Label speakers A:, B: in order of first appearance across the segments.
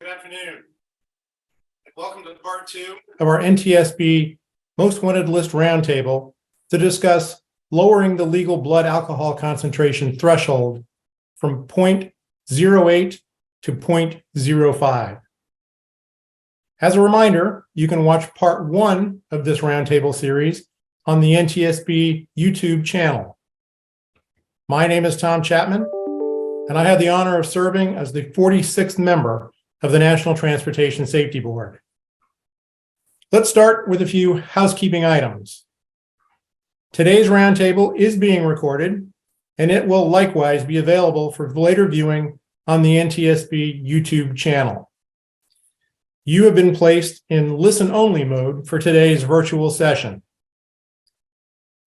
A: Good afternoon. Welcome to part 2 of our NTSB Most Wanted List Roundtable to discuss lowering the legal blood alcohol concentration threshold from 0.08 to 0.05. As a reminder, you can watch part 1 of this roundtable series on the NTSB YouTube channel. My name is Tom Chapman, and I have the honor of serving as the 46th member of the National Transportation Safety Board. Let's start with a few housekeeping items. Today's roundtable is being recorded, and it will likewise be available for later viewing on the NTSB YouTube channel. You have been placed in listen-only mode for today's virtual session.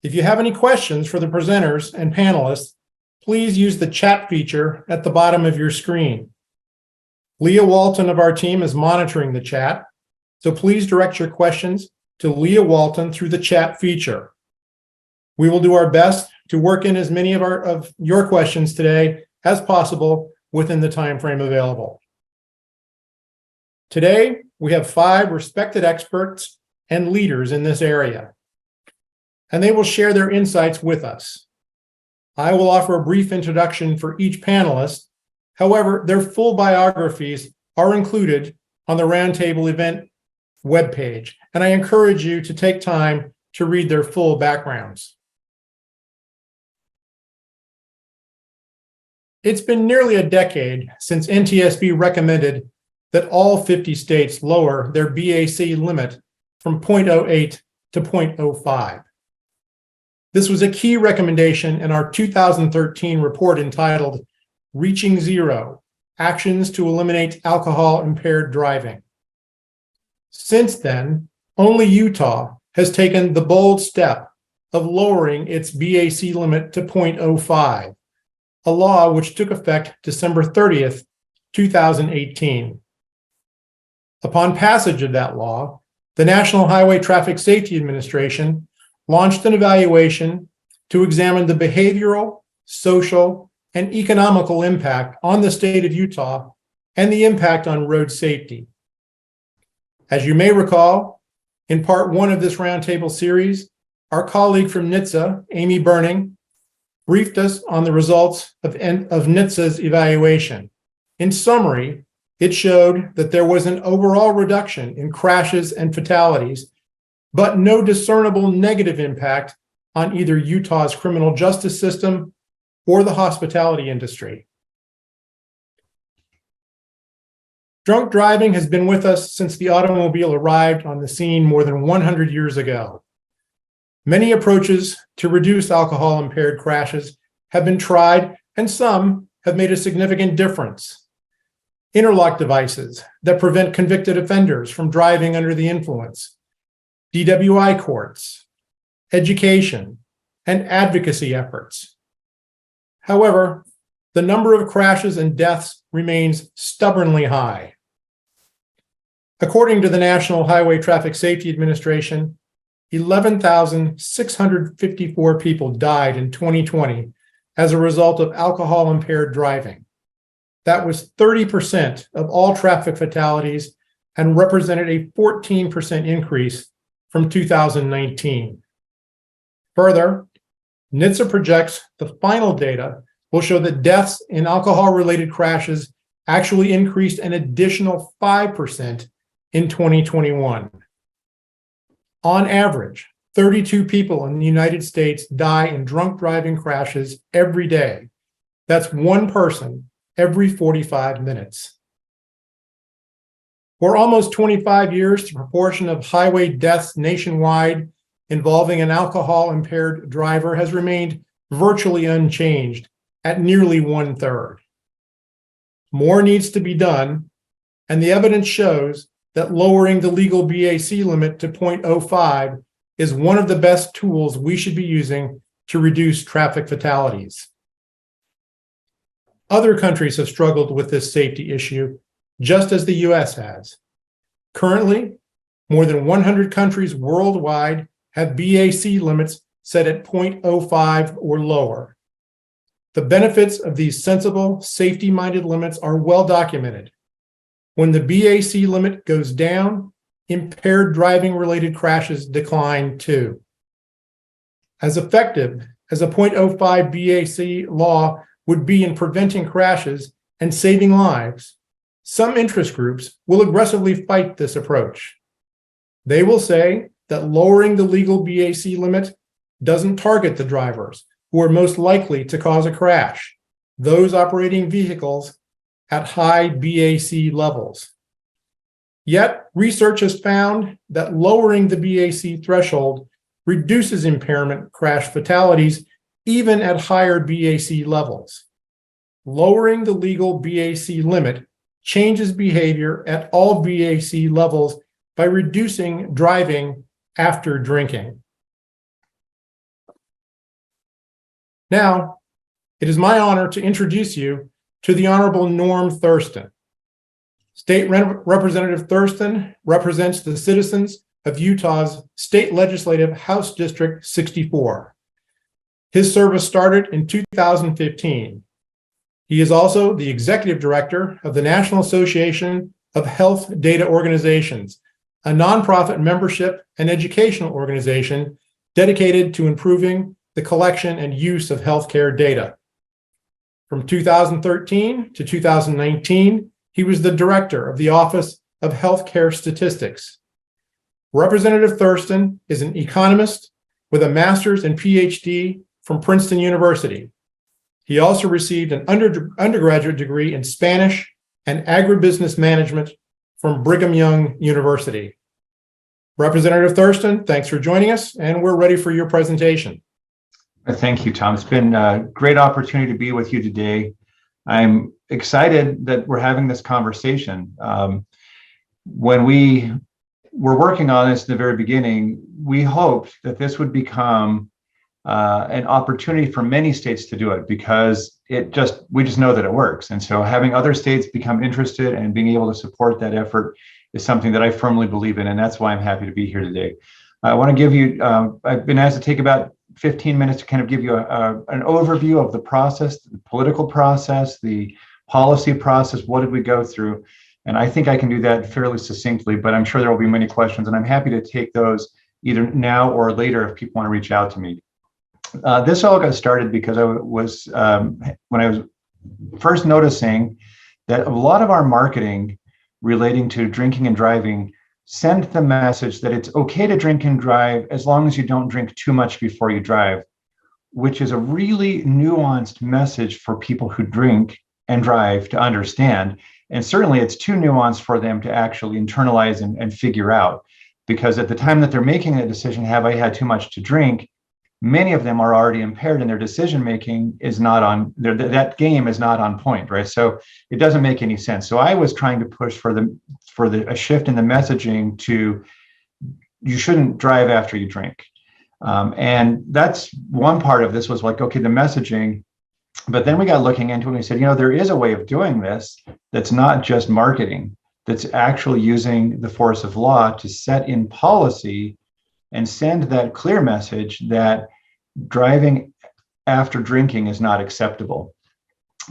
A: If you have any questions for the presenters and panelists, please use the chat feature at the bottom of your screen. Leah Walton of our team is monitoring the chat, so please direct your questions to Leah Walton through the chat feature. We will do our best to work in as many of your questions today as possible within the time frame available. Today, we have 5 respected experts and leaders in this area, and they will share their insights with us. I will offer a brief introduction for each panelist. However, their full biographies are included on the Roundtable event webpage, and I encourage you to take time to read their full backgrounds. It's been nearly a decade since NTSB recommended that all 50 states lower their BAC limit from 0.08 to 0.05. This was a key recommendation in our 2013 report entitled Reaching Zero: Actions to Eliminate Alcohol-Impaired Driving. Since then, only Utah has taken the bold step of lowering its BAC limit to 0.05, a law which took effect December 30th, 2018. Upon passage of that law, the National Highway Traffic Safety Administration launched an evaluation to examine the behavioral, social, and economical impact on the state of Utah and the impact on road safety. As you may recall, in part 1 of this roundtable series, our colleague from NHTSA, Amy Burning, briefed us on the results of NHTSA's evaluation. In summary, it showed that there was an overall reduction in crashes and fatalities, but no discernible negative impact on either Utah's criminal justice system or the hospitality industry. Drunk driving has been with us since the automobile arrived on the scene more than 100 years ago. Many approaches to reduce alcohol-impaired crashes have been tried, and some have made a significant difference. Interlock devices that prevent convicted offenders from driving under the influence, DWI courts, education, and advocacy efforts. However, the number of crashes and deaths remains stubbornly high. According to the National Highway Traffic Safety Administration, 11,654 people died in 2020 as a result of alcohol-impaired driving. That was 30% of all traffic fatalities and represented a 14% increase from 2019. Further, NHTSA projects the final data will show that deaths in alcohol-related crashes actually increased an additional 5% in 2021. On average, 32 people in the United States die in drunk driving crashes every day. That's one person every 45 minutes. For almost 25 years, the proportion of highway deaths nationwide involving an alcohol-impaired driver has remained virtually unchanged at nearly 1/3. More needs to be done, and the evidence shows that lowering the legal BAC limit to 0.05 is one of the best tools we should be using to reduce traffic fatalities. Other countries have struggled with this safety issue, just as the US has. Currently, more than 100 countries worldwide have BAC limits set at 0.05 or lower. The benefits of these sensible, safety-minded limits are well documented. When the BAC limit goes down, impaired driving related crashes decline too. As effective as a .05 BAC law would be in preventing crashes and saving lives, some interest groups will aggressively fight this approach. They will say that lowering the legal BAC limit doesn't target the drivers who are most likely to cause a crash, those operating vehicles at high BAC levels. Yet, research has found that lowering the BAC threshold reduces impairment crash fatalities even at higher BAC levels. Lowering the legal BAC limit changes behavior at all BAC levels by reducing driving after drinking. Now, it is my honor to introduce you to the Honorable Norm Thurston. State Representative Thurston represents the citizens of Utah's State Legislative House District 64. His service started in 2015. He is also the Executive Director of the National Association of Health Data Organizations, a nonprofit membership and educational organization dedicated to improving the collection and use of healthcare data. From 2013 to 2019, he was the Director of the Office of Healthcare Statistics. Representative Thurston is an economist with a master's and PhD from Princeton University. He also received an undergraduate degree in Spanish and agribusiness management from Brigham Young University. Representative Thurston, thanks for joining us, and we're ready for your presentation.
B: Thank you, Tom. It's been a great opportunity to be with you today. I'm excited that we're having this conversation. When we were working on this in the very beginning, we hoped that this would become an opportunity for many states to do it, because we just know that it works. And so having other states become interested and being able to support that effort is something that I firmly believe in, and that's why I'm happy to be here today. I want to give you, I've been asked to take about 15 minutes to kind of give you an overview of the process, the political process, the policy process. What did we go through? And I think I can do that fairly succinctly, but I'm sure there will be many questions, and I'm happy to take those either now or later if people want to reach out to me. This all got started because I was, when I was first noticing that a lot of our marketing relating to drinking and driving send the message that it's okay to drink and drive as long as you don't drink too much before you drive, which is a really nuanced message for people who drink and drive to understand. And certainly it's too nuanced for them to actually internalize and figure out, because at the time that they're making that decision, have I had too much to drink, many of them are already impaired and their decision making is not on, that game is not on point, right? So it doesn't make any sense. So I was trying to push for a shift in the messaging to, you shouldn't drive after you drink. And that's one part of this, was like, okay, the messaging. But then we got looking into it and we said, there is a way of doing this that's not just marketing, that's actually using the force of law to set in policy and send that clear message that driving after drinking is not acceptable.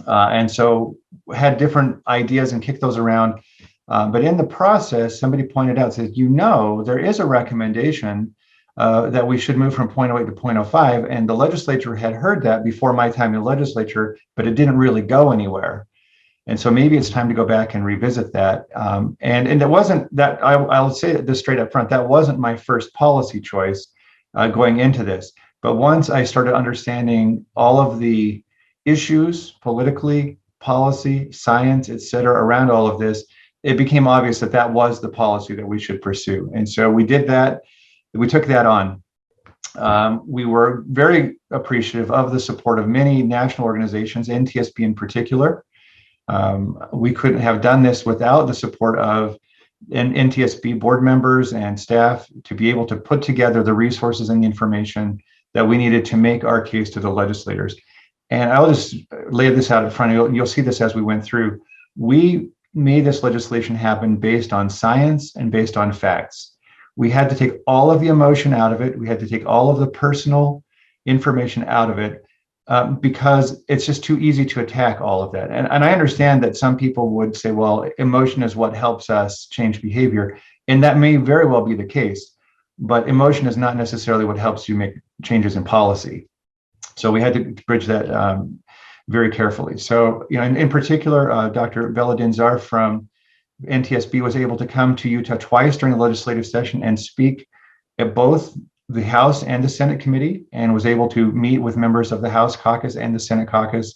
B: And so had different ideas and kicked those around. But in the process, somebody pointed out, says, there is a recommendation that we should move from 0.08 to 0.05. And the legislature had heard that before my time in the legislature, but it didn't really go anywhere. And so maybe it's time to go back and revisit that. And it wasn't that, I'll say this straight up front, that wasn't my first policy choice going into this. But once I started understanding all of the issues, politically, policy, science, et cetera, around all of this, it became obvious that that was the policy that we should pursue. And so we did that. We took that on. We were very appreciative of the support of many national organizations, NTSB in particular. We couldn't have done this without the support of NTSB board members and staff to be able to put together the resources and the information that we needed to make our case to the legislators. And I'll just lay this out in front of you. You'll see this as we went through. We made this legislation happen based on science and based on facts. We had to take all of the emotion out of it. We had to take all of the personal information out of it. because it's just too easy to attack all of that. And I understand that some people would say, well, emotion is what helps us change behavior. And that may very well be the case, but emotion is not necessarily what helps you make changes in policy. So we had to bridge that very carefully. So, in particular, Dr. Veladinzar from NTSB was able to come to Utah twice during the legislative session and speak at both the House and the Senate committee, and was able to meet with members of the House caucus and the Senate caucus,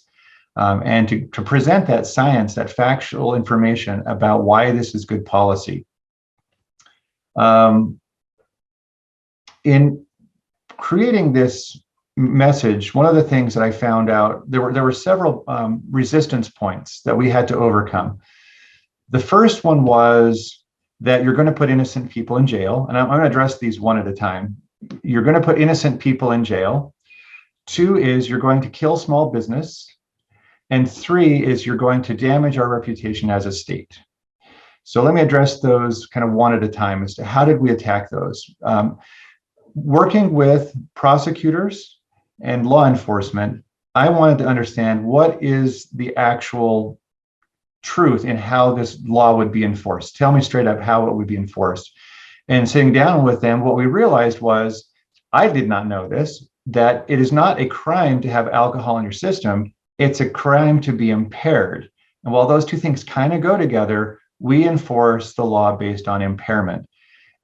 B: and to present that science, that factual information about why this is good policy. In creating this message, one of the things that I found out, there were several resistance points that we had to overcome. The first one was that you're going to put innocent people in jail, and I'm going to address these one at a time. You're going to put innocent people in jail. 2 is you're going to kill small business. And 3 is you're going to damage our reputation as a state. So let me address those kind of one at a time as to how did we attack those. Working with prosecutors and law enforcement, I wanted to understand what is the actual truth in how this law would be enforced. Tell me straight up how it would be enforced. And sitting down with them, what we realized was, I did not know this, that it is not a crime to have alcohol in your system. It's a crime to be impaired. And while those two things kind of go together, we enforce the law based on impairment.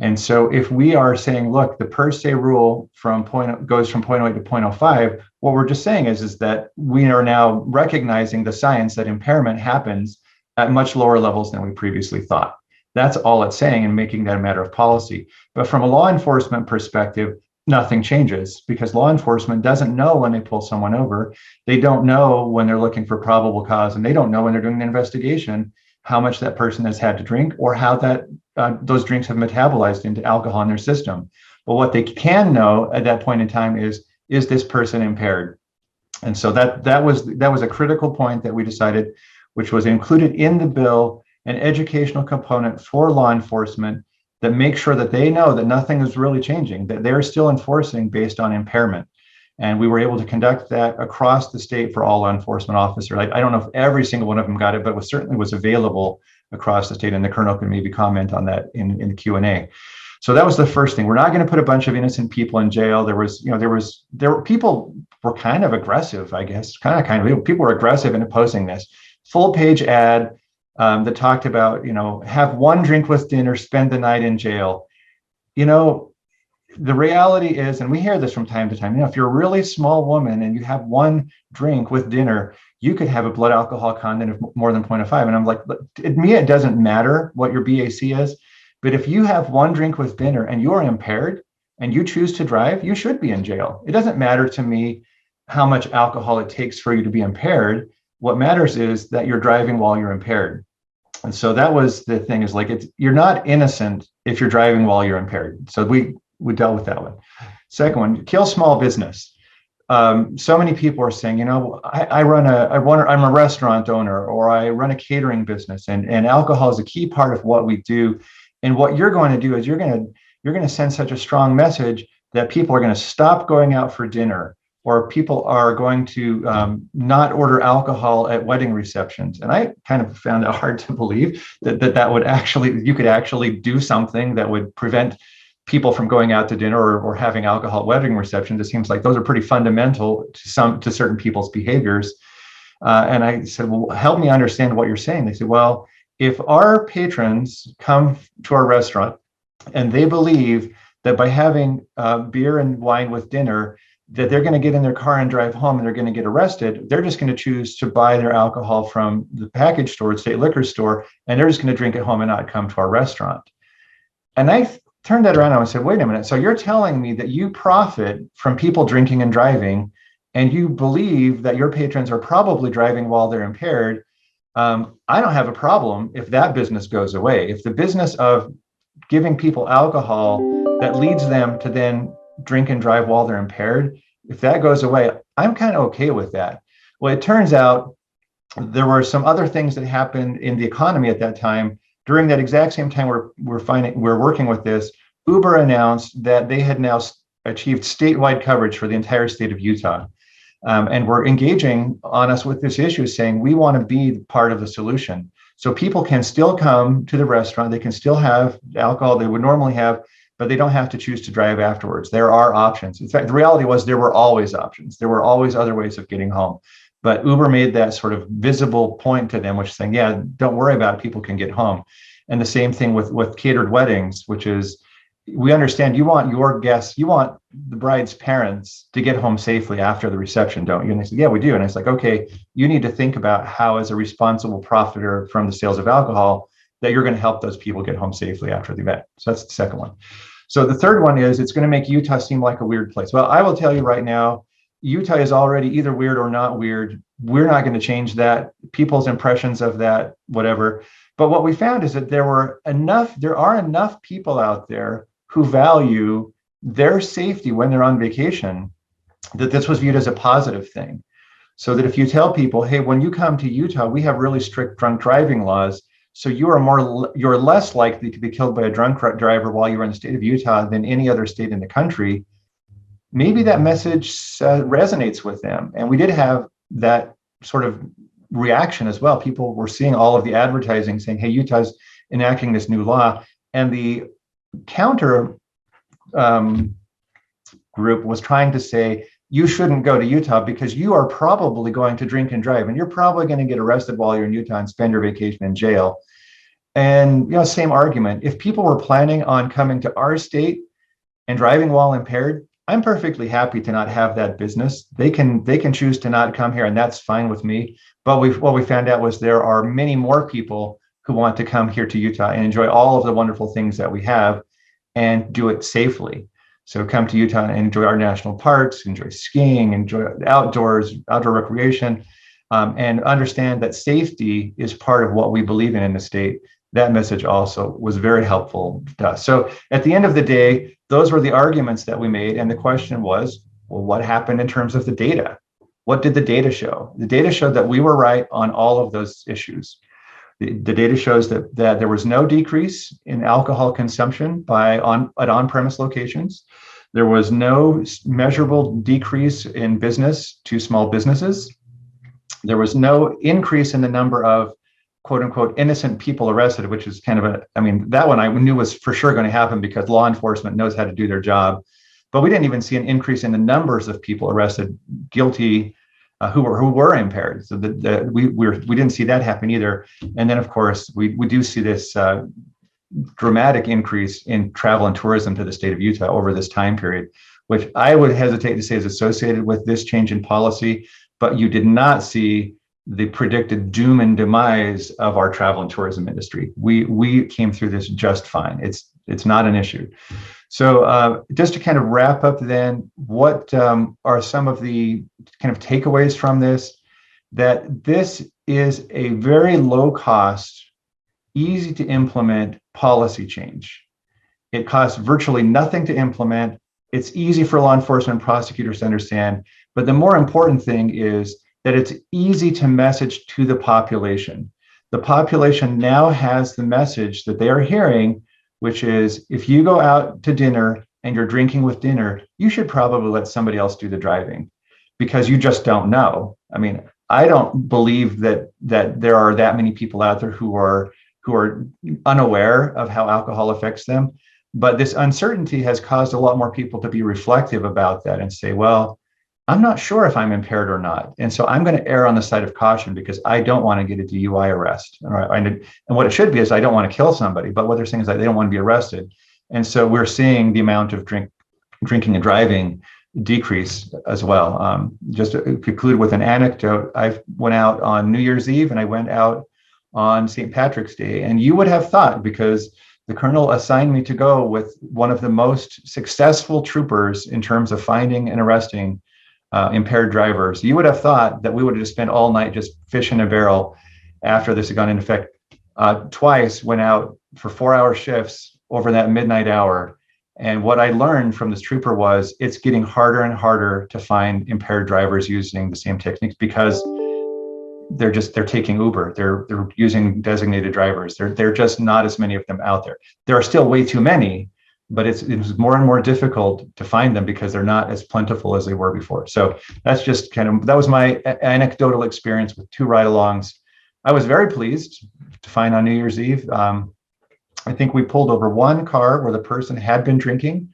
B: And so if we are saying, look, the per se rule goes from 0.08 to 0.05, what we're just saying is that we are now recognizing the science that impairment happens at much lower levels than we previously thought. That's all it's saying, and making that a matter of policy. But from a law enforcement perspective, nothing changes, because law enforcement doesn't know when they pull someone over. They don't know when they're looking for probable cause, and they don't know when they're doing an investigation how much that person has had to drink or how that those drinks have metabolized into alcohol in their system. But what they can know at that point in time is this person impaired? And so that was a critical point that we decided, which was included in the bill, an educational component for law enforcement that makes sure that they know that nothing is really changing, that they're still enforcing based on impairment. And we were able to conduct that across the state for all law enforcement officers. I don't know if every single one of them got it, but it certainly was available across the state. And the colonel can maybe comment on that in the Q&A. So that was the first thing. We're not going to put a bunch of innocent people in jail. People were kind of aggressive, I guess, people were aggressive in opposing this. Full page ad that talked about, have one drink with dinner, spend the night in jail. The reality is, and we hear this from time to time, if you're a really small woman and you have one drink with dinner, you could have a blood alcohol content of more than 0.05. And I'm like, to me, it doesn't matter what your BAC is, but if you have one drink with dinner and you're impaired and you choose to drive, you should be in jail. It doesn't matter to me how much alcohol it takes for you to be impaired. What matters is that you're driving while you're impaired. And so that was the thing, is you're not innocent if you're driving while you're impaired. So we dealt with that one. Second one, kill small business. So many people are saying, I'm a restaurant owner, or I run a catering business, and alcohol is a key part of what we do. And what you're going to do is you're going to send such a strong message that people are going to stop going out for dinner, or people are going to not order alcohol at wedding receptions. And I kind of found it hard to believe that would actually, you could actually do something that would prevent people from going out to dinner or having alcohol at wedding receptions. It seems like those are pretty fundamental to certain people's behaviors. And I said, well, help me understand what you're saying. They said, well, if our patrons come to our restaurant and they believe that by having beer and wine with dinner, that they're going to get in their car and drive home and they're going to get arrested, they're just going to choose to buy their alcohol from the package store, state liquor store, and they're just going to drink at home and not come to our restaurant. And I turned that around and I said, wait a minute. So you're telling me that you profit from people drinking and driving, and you believe that your patrons are probably driving while they're impaired. I don't have a problem if that business goes away. If the business of giving people alcohol that leads them to then drink and drive while they're impaired, if that goes away, I'm kind of okay with that. Well, it turns out there were some other things that happened in the economy at that time. During that exact same time we're working with this, Uber announced that they had now achieved statewide coverage for the entire state of Utah. And we're engaging on us with this issue, saying we want to be part of the solution. So people can still come to the restaurant, they can still have alcohol they would normally have, but they don't have to choose to drive afterwards. There are options. In fact, the reality was there were always options. There were always other ways of getting home. But Uber made that sort of visible point to them, which is saying, yeah, don't worry about it, people can get home. And the same thing with catered weddings, which is, we understand you want your guests, you want the bride's parents to get home safely after the reception, don't you? And they said, yeah, we do. And it's like, okay, you need to think about how, as a responsible profiteer from the sales of alcohol, that you're going to help those people get home safely after the event. So that's the second one. So the third one is, it's going to make Utah seem like a weird place. Well, I will tell you right now, Utah is already either weird or not weird. We're not going to change that. People's impressions of that, whatever. But what we found is that there are enough people out there who value their safety when they're on vacation, that this was viewed as a positive thing. So that if you tell people, hey, when you come to Utah, we have really strict drunk driving laws, so you're less likely to be killed by a drunk driver while you're in the state of Utah than any other state in the country, maybe that message resonates with them. And we did have that sort of reaction as well. People were seeing all of the advertising saying, hey, Utah's enacting this new law. And the counter group was trying to say, you shouldn't go to Utah because you are probably going to drink and drive, and you're probably going to get arrested while you're in Utah and spend your vacation in jail. And, same argument. If people were planning on coming to our state and driving while impaired, I'm perfectly happy to not have that business. They can choose to not come here, and that's fine with me. But what we found out was there are many more people who want to come here to Utah and enjoy all of the wonderful things that we have and do it safely. So come to Utah and enjoy our national parks, enjoy skiing, enjoy the outdoor recreation, and understand that safety is part of what we believe in the state. That message also was very helpful to us. So at the end of the day, those were the arguments that we made. And the question was, well, what happened in terms of the data? What did the data show? The data showed that we were right on all of those issues. The data shows that there was no decrease in alcohol consumption at on-premise locations. There was no measurable decrease in business to small businesses. There was no increase in the number of quote unquote innocent people arrested, which is kind of that one I knew was for sure going to happen because law enforcement knows how to do their job. But we didn't even see an increase in the numbers of people arrested guilty who were impaired. So we didn't see that happen either. And then of course we do see this dramatic increase in travel and tourism to the state of Utah over this time period, which I would hesitate to say is associated with this change in policy. But you did not see the predicted doom and demise of our travel and tourism industry. We came through this just fine. It's not an issue. So just to kind of wrap up then, what are some of the kind of takeaways from this? That this is a very low cost, easy to implement policy change. It costs virtually nothing to implement. It's easy for law enforcement and prosecutors to understand. But the more important thing is that it's easy to message to the population. The population now has the message that they are hearing, which is, if you go out to dinner and you're drinking with dinner, you should probably let somebody else do the driving because you just don't know. I mean, I don't believe that there are that many people out there who are unaware of how alcohol affects them. But this uncertainty has caused a lot more people to be reflective about that and say, well, I'm not sure if I'm impaired or not. And so I'm going to err on the side of caution because I don't want to get a DUI arrest. And what it should be is I don't want to kill somebody, but what they're saying is that they don't want to be arrested. And so we're seeing the amount of drinking and driving decrease as well. Just to conclude with an anecdote, I went out on New Year's Eve and I went out on St. Patrick's Day. And you would have thought, because the colonel assigned me to go with one of the most successful troopers in terms of finding and arresting impaired drivers, you would have thought that we would have just spent all night just fish in a barrel after this had gone into effect. Twice went out for 4-hour shifts over that midnight hour. And what I learned from this trooper was it's getting harder and harder to find impaired drivers using the same techniques because they're taking Uber. They're using designated drivers. They're just not as many of them out there. There are still way too many, but it was more and more difficult to find them because they're not as plentiful as they were before. So that's just that was my anecdotal experience with 2 ride-alongs. I was very pleased to find on New Year's Eve. I think we pulled over 1 car where the person had been drinking.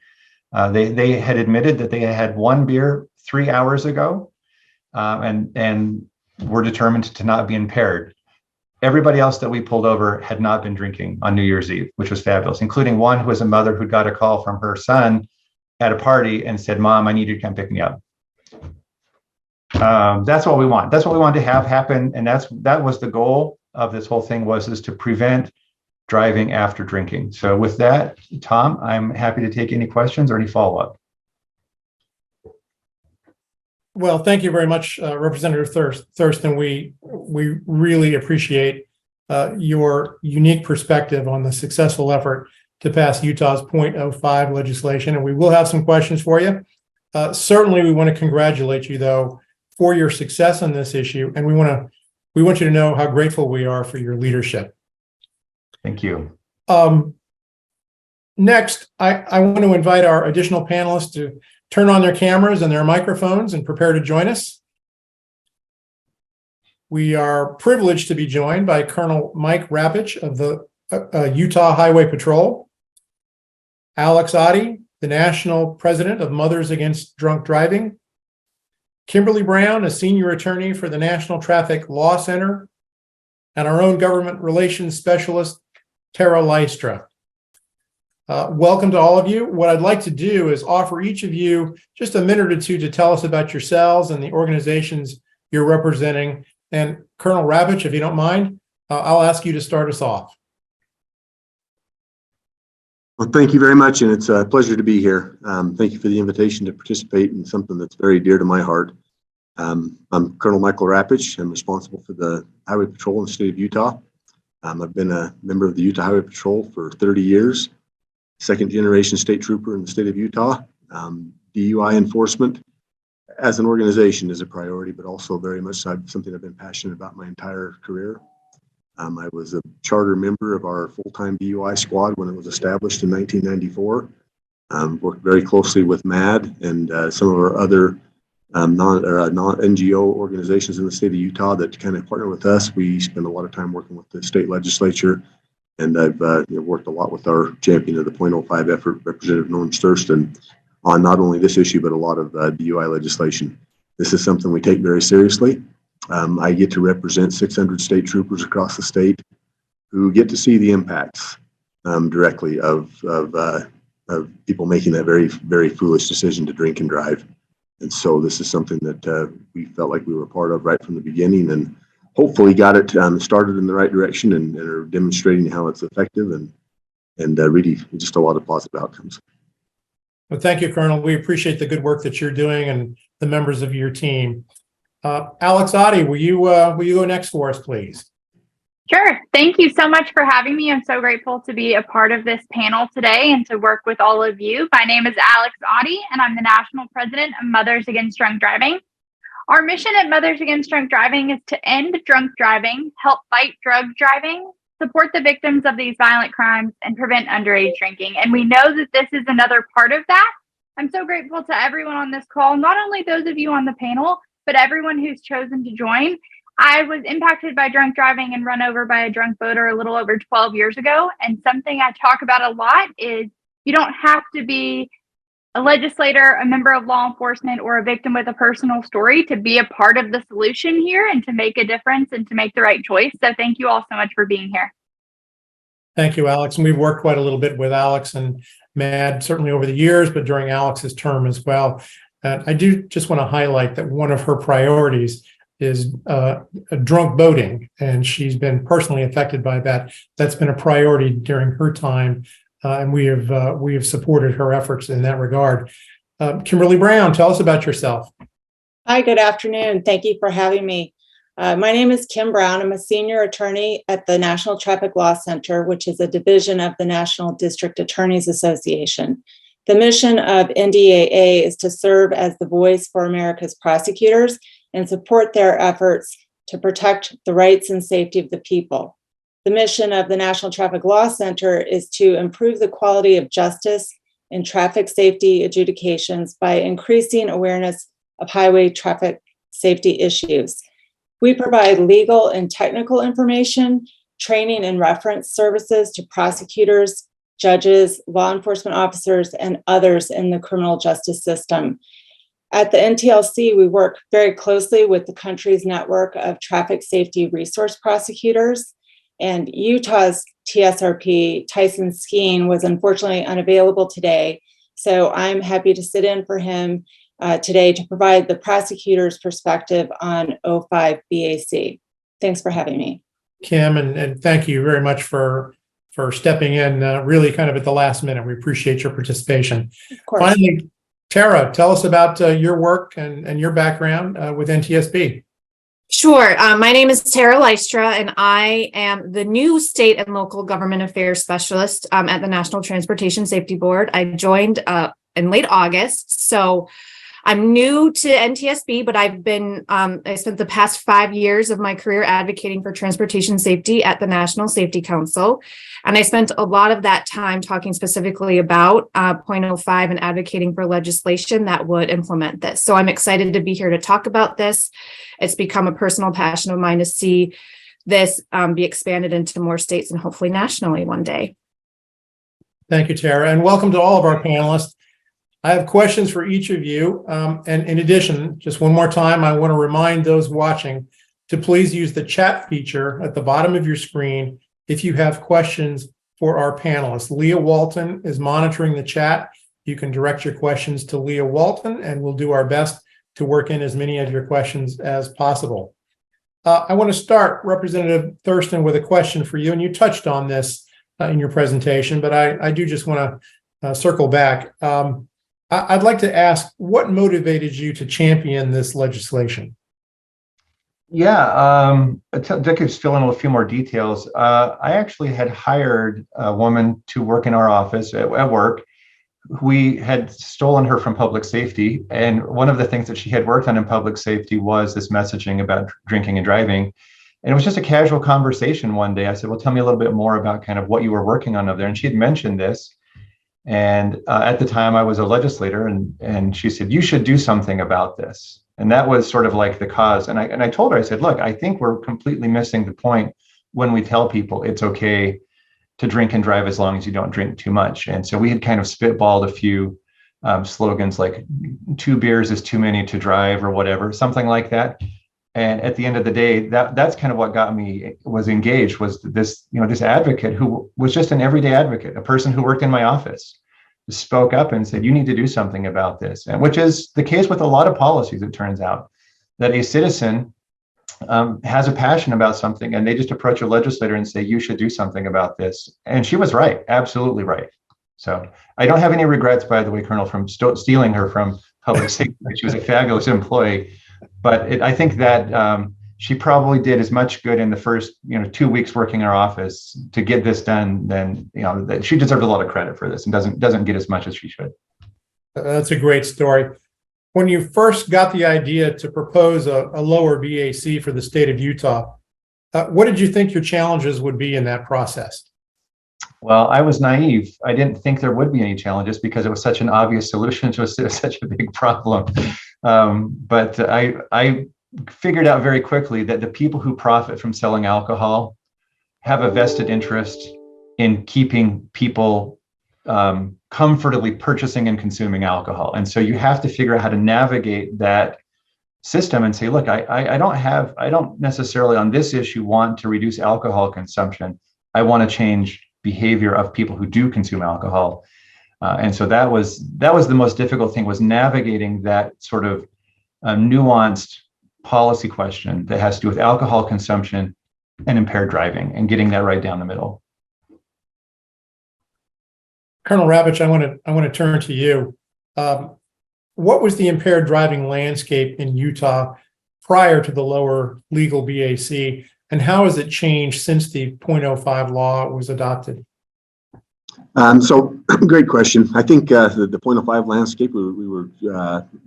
B: They had admitted that they had 1 beer 3 hours ago, and were determined to not be impaired. Everybody else that we pulled over had not been drinking on New Year's Eve, which was fabulous, including one who was a mother who got a call from her son at a party and said, "Mom, I need you to come pick me up." That's what we want. That's what we wanted to have happen, and that was the goal of this whole thing, is to prevent driving after drinking. So with that, Tom, I'm happy to take any questions or any follow-up.
A: Well, thank you very much, Representative Thurston. We really appreciate your unique perspective on the successful effort to pass Utah's .05 legislation, and we will have some questions for you. Certainly, we want to congratulate you, though, for your success on this issue, and we want you to know how grateful we are for your leadership.
B: Thank you.
A: Next, I want to invite our additional panelists to turn on their cameras and their microphones and prepare to join us. We are privileged to be joined by Colonel Mike Rapich of the Utah Highway Patrol, Alex Oddie, the National President of Mothers Against Drunk Driving, Kimberly Brown, a Senior Attorney for the National Traffic Law Center, and our own Government Relations Specialist, Tara Lystra. Welcome to all of you. What I'd like to do is offer each of you just a minute or two to tell us about yourselves and the organizations you're representing. And Colonel Rapich, if you don't mind, I'll ask you to start us off.
C: Well, thank you very much, and it's a pleasure to be here. Thank you for the invitation to participate in something that's very dear to my heart. I'm Colonel Michael Rapich. I'm responsible for the Highway Patrol in the state of Utah. I've been a member of the Utah Highway Patrol for 30 years. Second generation state trooper in the state of Utah. DUI enforcement as an organization is a priority, but also very much something I've been passionate about my entire career. I was a charter member of our full-time DUI squad when it was established in 1994. Worked very closely with MAD and some of our other non-NGO organizations in the state of Utah that kind of partner with us. We spend a lot of time working with the state legislature. And I've worked a lot with our champion of the .05 effort, Representative Norm Thurston, on not only this issue, but a lot of DUI legislation. This is something we take very seriously. I get to represent 600 state troopers across the state who get to see the impacts directly of people making that very, very foolish decision to drink and drive. And so this is something that we felt like we were part of right from the beginning, and hopefully got it started in the right direction and are demonstrating how it's effective and really just a lot of positive outcomes.
A: Well, thank you, Colonel. We appreciate the good work that you're doing and the members of your team. Alex Oddie, will you go next for us, please?
D: Sure. Thank you so much for having me. I'm so grateful to be a part of this panel today and to work with all of you. My name is Alex Oddie, and I'm the National President of Mothers Against Drunk Driving. Our mission at Mothers Against Drunk Driving is to end drunk driving, help fight drug driving, support the victims of these violent crimes, and prevent underage drinking. And we know that this is another part of that. I'm so grateful to everyone on this call, not only those of you on the panel, but everyone who's chosen to join. I was impacted by drunk driving and run over by a drunk boater a little over 12 years ago. And something I talk about a lot is you don't have to be a legislator, a member of law enforcement, or a victim with a personal story to be a part of the solution here and to make a difference and to make the right choice. So thank you all so much for being here.
A: Thank you, Alex. And we've worked quite a little bit with Alex and MAD, certainly over the years, but during Alex's term as well. I do just want to highlight that one of her priorities is drunk boating, and she's been personally affected by that. That's been a priority during her time. And we have supported her efforts in that regard. Kimberly Brown, tell us about yourself.
E: Hi, good afternoon. Thank you for having me. My name is Kim Brown. I'm a senior attorney at the National Traffic Law Center, which is a division of the National District Attorneys Association. The mission of NDAA is to serve as the voice for America's prosecutors and support their efforts to protect the rights and safety of the people. The mission of the National Traffic Law Center is to improve the quality of justice in traffic safety adjudications by increasing awareness of highway traffic safety issues. We provide legal and technical information, training and reference services to prosecutors, judges, law enforcement officers, and others in the criminal justice system. At the NTLC, we work very closely with the country's network of traffic safety resource prosecutors, and Utah's TSRP, Tyson Skeen, was unfortunately unavailable today. So I'm happy to sit in for him today to provide the prosecutor's perspective on 05 BAC. Thanks for having me.
A: Kim, and thank you very much for stepping in really kind of at the last minute. We appreciate your participation.
E: Of course.
A: Finally, Tara, tell us about your work and your background with NTSB.
F: Sure. My name is Tara Lystra, and I am the new state and local government affairs specialist at the National Transportation Safety Board. I joined in late August, so I'm new to NTSB, but I've been, I spent the past 5 years of my career advocating for transportation safety at the National Safety Council. And I spent a lot of that time talking specifically about .05 and advocating for legislation that would implement this. So I'm excited to be here to talk about this. It's become a personal passion of mine to see this be expanded into more states and hopefully nationally one day.
A: Thank you, Tara, and welcome to all of our panelists. I have questions for each of you. And in addition, just one more time, I want to remind those watching to please use the chat feature at the bottom of your screen if you have questions for our panelists. Leah Walton is monitoring the chat. You can direct your questions to Leah Walton, and we'll do our best to work in as many of your questions as possible. I want to start, Representative Thurston, with a question for you, and you touched on this in your presentation, but I do just want to circle back. I'd like to ask, what motivated you to champion this legislation?
B: Yeah, Dick could fill in a few more details. I actually had hired a woman to work in our office at work. We had stolen her from public safety. And one of the things that she had worked on in public safety was this messaging about drinking and driving. And it was just a casual conversation one day. I said, well, tell me a little bit more about kind of what you were working on over there. And she had mentioned this. And at the time I was a legislator, and she said, you should do something about this. And that was sort of like the cause. And I told her, I said, look, I think we're completely missing the point when we tell people it's okay to drink and drive as long as you don't drink too much. And so we had kind of spitballed a few slogans like 2 beers is too many to drive or whatever, something like that. And at the end of the day, that's kind of what got me was engaged, was this, this advocate who was just an everyday advocate, a person who worked in my office, spoke up and said, you need to do something about this. And which is the case with a lot of policies, it turns out, that a citizen has a passion about something and they just approach a legislator and say, you should do something about this. And she was right, absolutely right. So I don't have any regrets, by the way, Colonel, from stealing her from public safety. She was a fabulous employee. But I think that she probably did as much good in the first 2 weeks working in our office to get this done. Then that she deserves a lot of credit for this and doesn't get as much as she should.
A: That's a great story. When you first got the idea to propose a lower BAC for the state of Utah, what did you think your challenges would be in that process?
B: Well, I was naive. I didn't think there would be any challenges because it was such an obvious solution to such a big problem. But I figured out very quickly that the people who profit from selling alcohol have a vested interest in keeping people comfortably purchasing and consuming alcohol. And so you have to figure out how to navigate that system and say, look, I don't necessarily on this issue want to reduce alcohol consumption. I want to change behavior of people who do consume alcohol. And so that was the most difficult thing, was navigating that sort of nuanced policy question that has to do with alcohol consumption and impaired driving, and getting that right down the middle.
A: Colonel Ravitch, I want to turn to you. What was the impaired driving landscape in Utah prior to the lower legal BAC, and how has it changed since the .05 law was adopted?
C: So great question. I think the .05 landscape, we were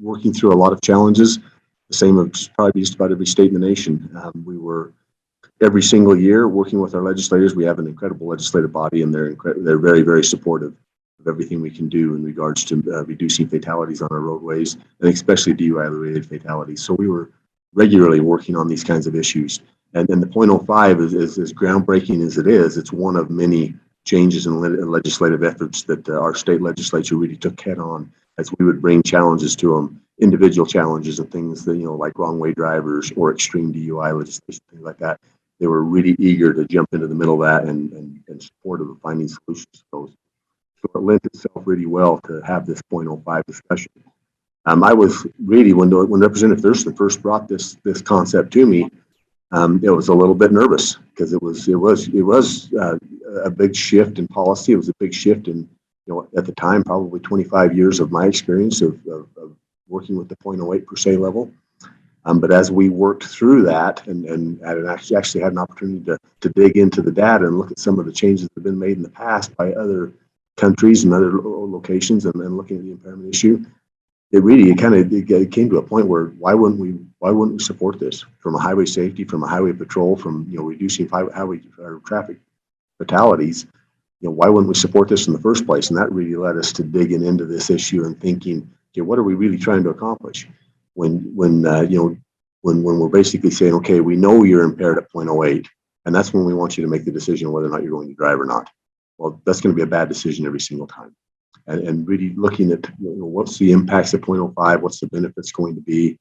C: working through a lot of challenges, the same as probably just about every state in the nation. We were every single year working with our legislators. We have an incredible legislative body, and they're very, very supportive of everything we can do in regards to reducing fatalities on our roadways, and especially DUI-related fatalities. So we were regularly working on these kinds of issues. And the 0.05 is as groundbreaking as it is. It's one of many changes in legislative efforts that our state legislature really took head on, as we would bring challenges to them, individual challenges and things that, like wrong way drivers or extreme DUI legislation, things like that. They were really eager to jump into the middle of that and supportive of finding solutions to those. So it lent itself really well to have this 0.05 discussion. I was really, when Representative Thurston first brought this concept to me, it was a little bit nervous, because it was a big shift in policy. It was a big shift in, at the time, probably 25 years of my experience of working with the 0.08 per se level. But as we worked through that and actually had an opportunity to dig into the data and look at some of the changes that have been made in the past by other countries and other locations, and looking at the impairment issue, it came to a point where why wouldn't we support this from a highway safety, from a highway patrol, from reducing highway or traffic fatalities? Why wouldn't we support this in the first place? And that really led us to digging into this issue and thinking, okay, what are we really trying to accomplish? When we're basically saying, okay, we know you're impaired at 0.08, and that's when we want you to make the decision whether or not you're going to drive or not. Well, that's going to be a bad decision every single time. And really looking at what's the impacts of 0.05, what's the benefits going to be,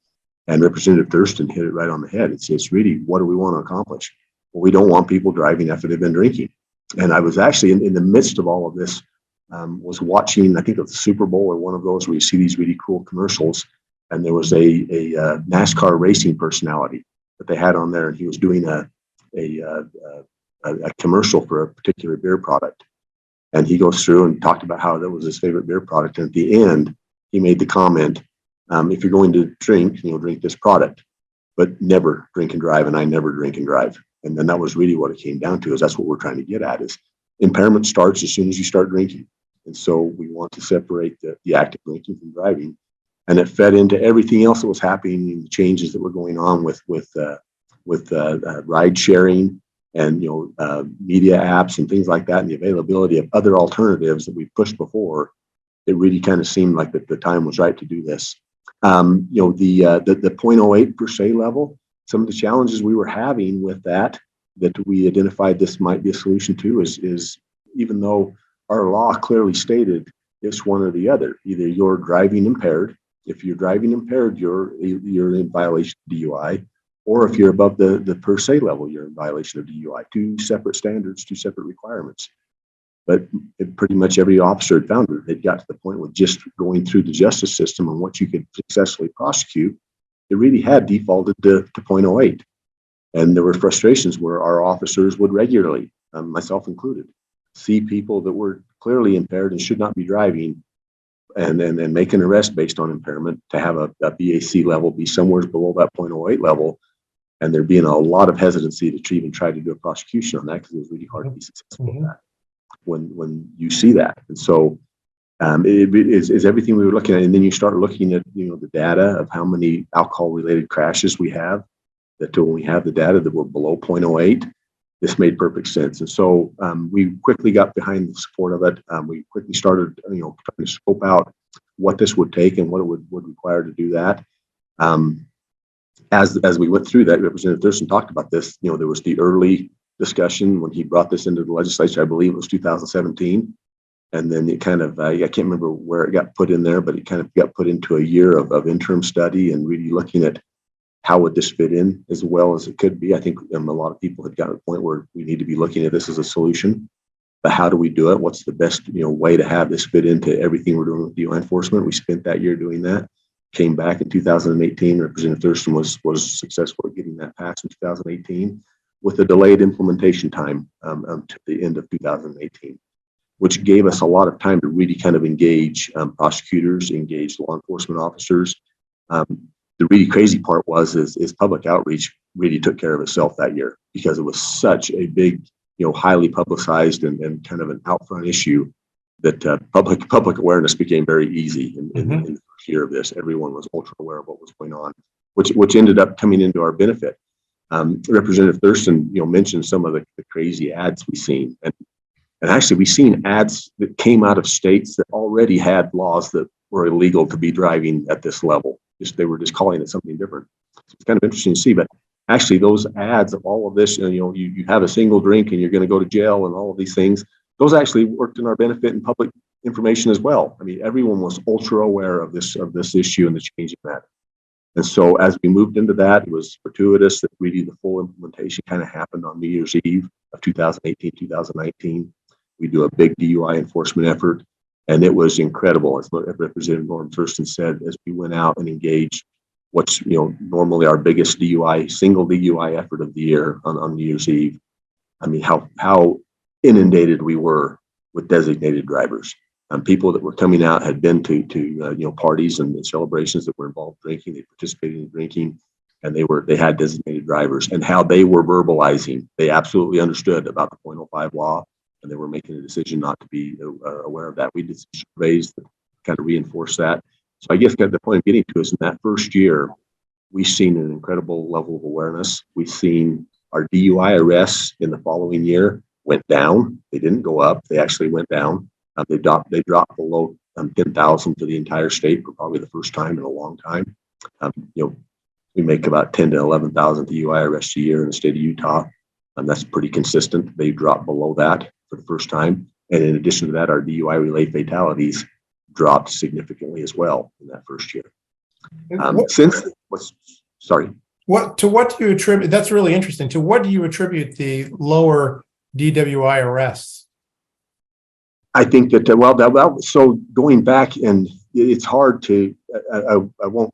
C: and Representative Thurston hit it right on the head. It's really, what do we want to accomplish? Well, we don't want people driving after they've been drinking. And I was actually in the midst of all of this, was watching, I think it was the Super Bowl or one of those where you see these really cool commercials, and there was a NASCAR racing personality that they had on there, and he was doing a commercial for a particular beer product. And he goes through and talked about how that was his favorite beer product. And at the end, he made the comment, if you're going to drink, drink this product, but never drink and drive. And I never drink and drive. And then that was really what it came down to, is that's what we're trying to get at, is impairment starts as soon as you start drinking. And so we want to separate the act of drinking from driving. And it fed into everything else that was happening, and the changes that were going on with ride sharing and media apps and things like that, and the availability of other alternatives that we pushed before. It really kind of seemed like the time was right to do this. The 0.08 per se level, some of the challenges we were having with that we identified this might be a solution to is even though our law clearly stated it's one or the other, either you're driving impaired. If you're driving impaired, you're in violation of DUI. Or if you're above the per se level, you're in violation of DUI. Two separate standards, two separate requirements. But pretty much every officer had found it got to the point with just going through the justice system and what you could successfully prosecute, it really had defaulted to 0.08. And there were frustrations where our officers would regularly, myself included, see people that were clearly impaired and should not be driving, and make an arrest based on impairment, to have a BAC level be somewhere below that 0.08 level. And there being a lot of hesitancy to even try to do a prosecution on that, because it was really hard to be successful at that when you see that. And so it is everything we were looking at. And then you start looking at the data of how many alcohol related crashes we have, that when we have the data that were below 0.08, this made perfect sense. And so we quickly got behind the support of it. We quickly started trying to scope out what this would take and what it would require to do that. As we went through that, Representative Thurston talked about this. There was the early discussion when he brought this into the legislature. I believe it was 2017, and then it kind of I can't remember where it got put in there, but it kind of got put into a year of interim study and really looking at how would this fit in as well as it could be. I think a lot of people had gotten to the point where we need to be looking at this as a solution, but how do we do it? What's the best way to have this fit into everything we're doing with DUI enforcement? We spent that year doing that. Came back in 2018. Representative Thurston was successful at getting that passed in 2018, with a delayed implementation time to the end of 2018, which gave us a lot of time to really kind of engage prosecutors, engage law enforcement officers. The really crazy part is public outreach really took care of itself that year, because it was such a big, highly publicized and kind of an out front issue that public awareness became very easy in the first year of this. Everyone was ultra aware of what was going on, which ended up coming into our benefit. Representative Thurston, mentioned some of the crazy ads we've seen, And actually, we've seen ads that came out of states that already had laws that were illegal to be driving at this level. They were just calling it something different. So it's kind of interesting to see, but actually those ads of all of this, you have a single drink and you're going to go to jail and all of these things, those actually worked in our benefit in public information as well. I mean, everyone was ultra aware of this issue and the change in that. And so as we moved into that, it was fortuitous that really the full implementation kind of happened on New Year's Eve of 2018, 2019. We do a big DUI enforcement effort, and it was incredible. As Representative Norm Thurston said, as we went out and engaged what's normally our biggest single DUI effort of the year on New Year's Eve. I mean, how inundated we were with designated drivers. People that were coming out had been to parties and celebrations that were involved drinking. They participated in drinking, and they had designated drivers, and how they were verbalizing. They absolutely understood about the .05 law, and they were making a decision not to be aware of that. We did some surveys that kind of reinforced that. So I guess the point I'm getting to is in that first year, we've seen an incredible level of awareness. We've seen our DUI arrests in the following year went down. They didn't go up. They actually went down. They dropped below 10,000 for the entire state for probably the first time in a long time. We make about 10 to 11,000 DUI arrests a year in the state of Utah, and that's pretty consistent. They dropped below that for the first time. And in addition to that, our DUI-related fatalities dropped significantly as well in that first year.
A: What do you attribute? That's really interesting. To what do you attribute the lower DWI arrests?
C: I think that so going back, and it's hard to. I won't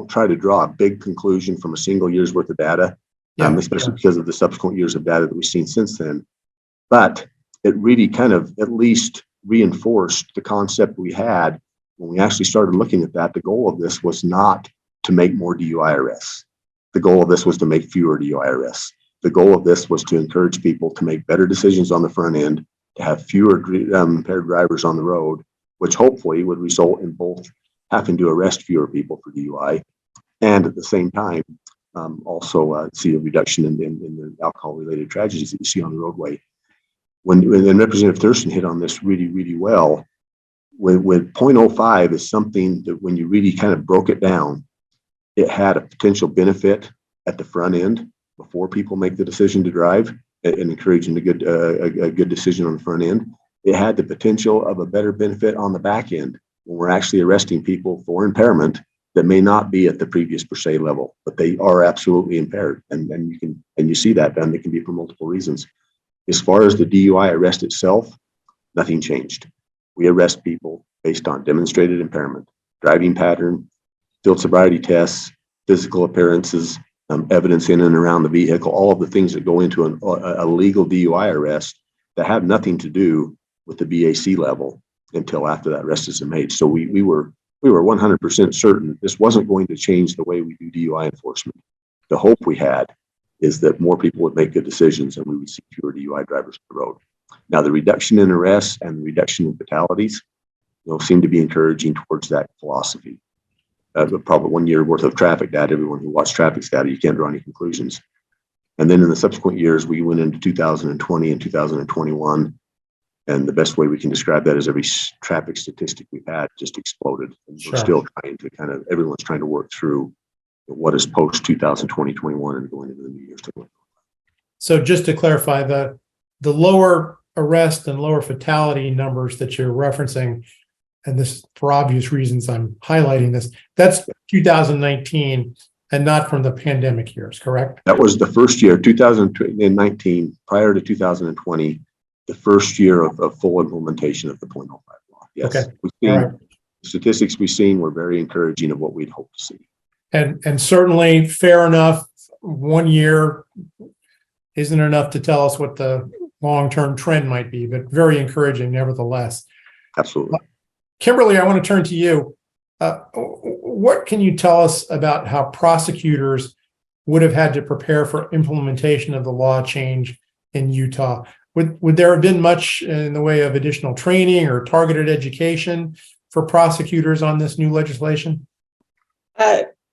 C: try to draw a big conclusion from a single year's worth of data, especially because of the subsequent years of data that we've seen since then. But it really kind of at least reinforced the concept we had when we actually started looking at that. The goal of this was not to make more DUI arrests. The goal of this was to make fewer DUI arrests. The goal of this was to encourage people to make better decisions on the front end, to have fewer impaired drivers on the road, which hopefully would result in both having to arrest fewer people for DUI and at the same time also see a reduction in the alcohol-related tragedies that you see on the roadway. When Representative Thurston hit on this really, really well, with .05 is something that when you really kind of broke it down, it had a potential benefit at the front end before people make the decision to drive and encouraging a good decision on the front end. It had the potential of a better benefit on the back end when we're actually arresting people for impairment that may not be at the previous per se level, but they are absolutely impaired, and you see that, and it can be for multiple reasons. As far as the DUI arrest itself, nothing changed. We arrest people based on demonstrated impairment, driving pattern, field sobriety tests, physical appearances, evidence in and around the vehicle, all of the things that go into a legal DUI arrest that have nothing to do with the BAC level until after that arrest is made. So we were 100% certain this wasn't going to change the way we do DUI enforcement. The hope we had is that more people would make good decisions and we would see fewer DUI drivers on the road. Now, the reduction in arrests and the reduction in fatalities seem to be encouraging towards that philosophy. Probably 1 year worth of traffic data. Everyone who watched traffic data, you can't draw any conclusions. And then in the subsequent years, we went into 2020 and 2021. And the best way we can describe that is every traffic statistic we've had just exploded. And we're still trying to everyone's trying to work through what is post 2020, 21 and going into the new year's.
A: So just to clarify, the lower arrest and lower fatality numbers that you're referencing, and this for obvious reasons I'm highlighting this, that's 2019 and not from the pandemic years, correct? That
C: was the first year, 2019, prior to 2020, the first year of full implementation of the .05 law. Yes. Okay. The statistics we've seen were very encouraging of what we'd hope to see.
A: And certainly fair enough, 1 year isn't enough to tell us what the long-term trend might be, but very encouraging nevertheless.
C: Absolutely.
A: Kimberly, I want to turn to you. What can you tell us about how prosecutors would have had to prepare for implementation of the law change in Utah? Would there have been much in the way of additional training or targeted education for prosecutors on this new legislation?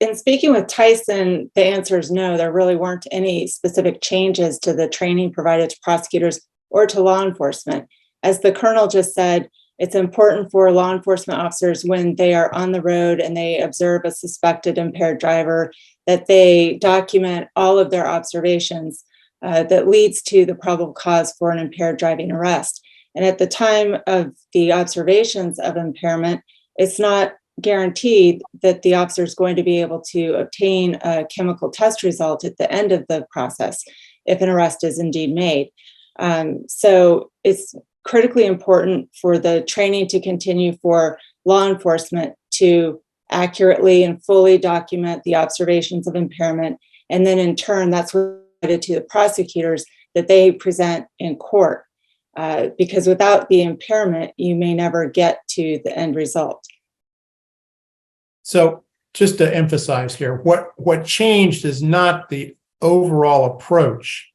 E: In speaking with Tyson, the answer is no. There really weren't any specific changes to the training provided to prosecutors or to law enforcement. As the Colonel just said, it's important for law enforcement officers when they are on the road and they observe a suspected impaired driver that they document all of their observations that leads to the probable cause for an impaired driving arrest. And at the time of the observations of impairment, it's not guaranteed that the officer is going to be able to obtain a chemical test result at the end of the process if an arrest is indeed made. So it's critically important for the training to continue for law enforcement to accurately and fully document the observations of impairment. And then in turn, that's related to the prosecutors that they present in court. Because without the impairment, you may never get to the end result.
A: So just to emphasize here, what changed is not the overall approach.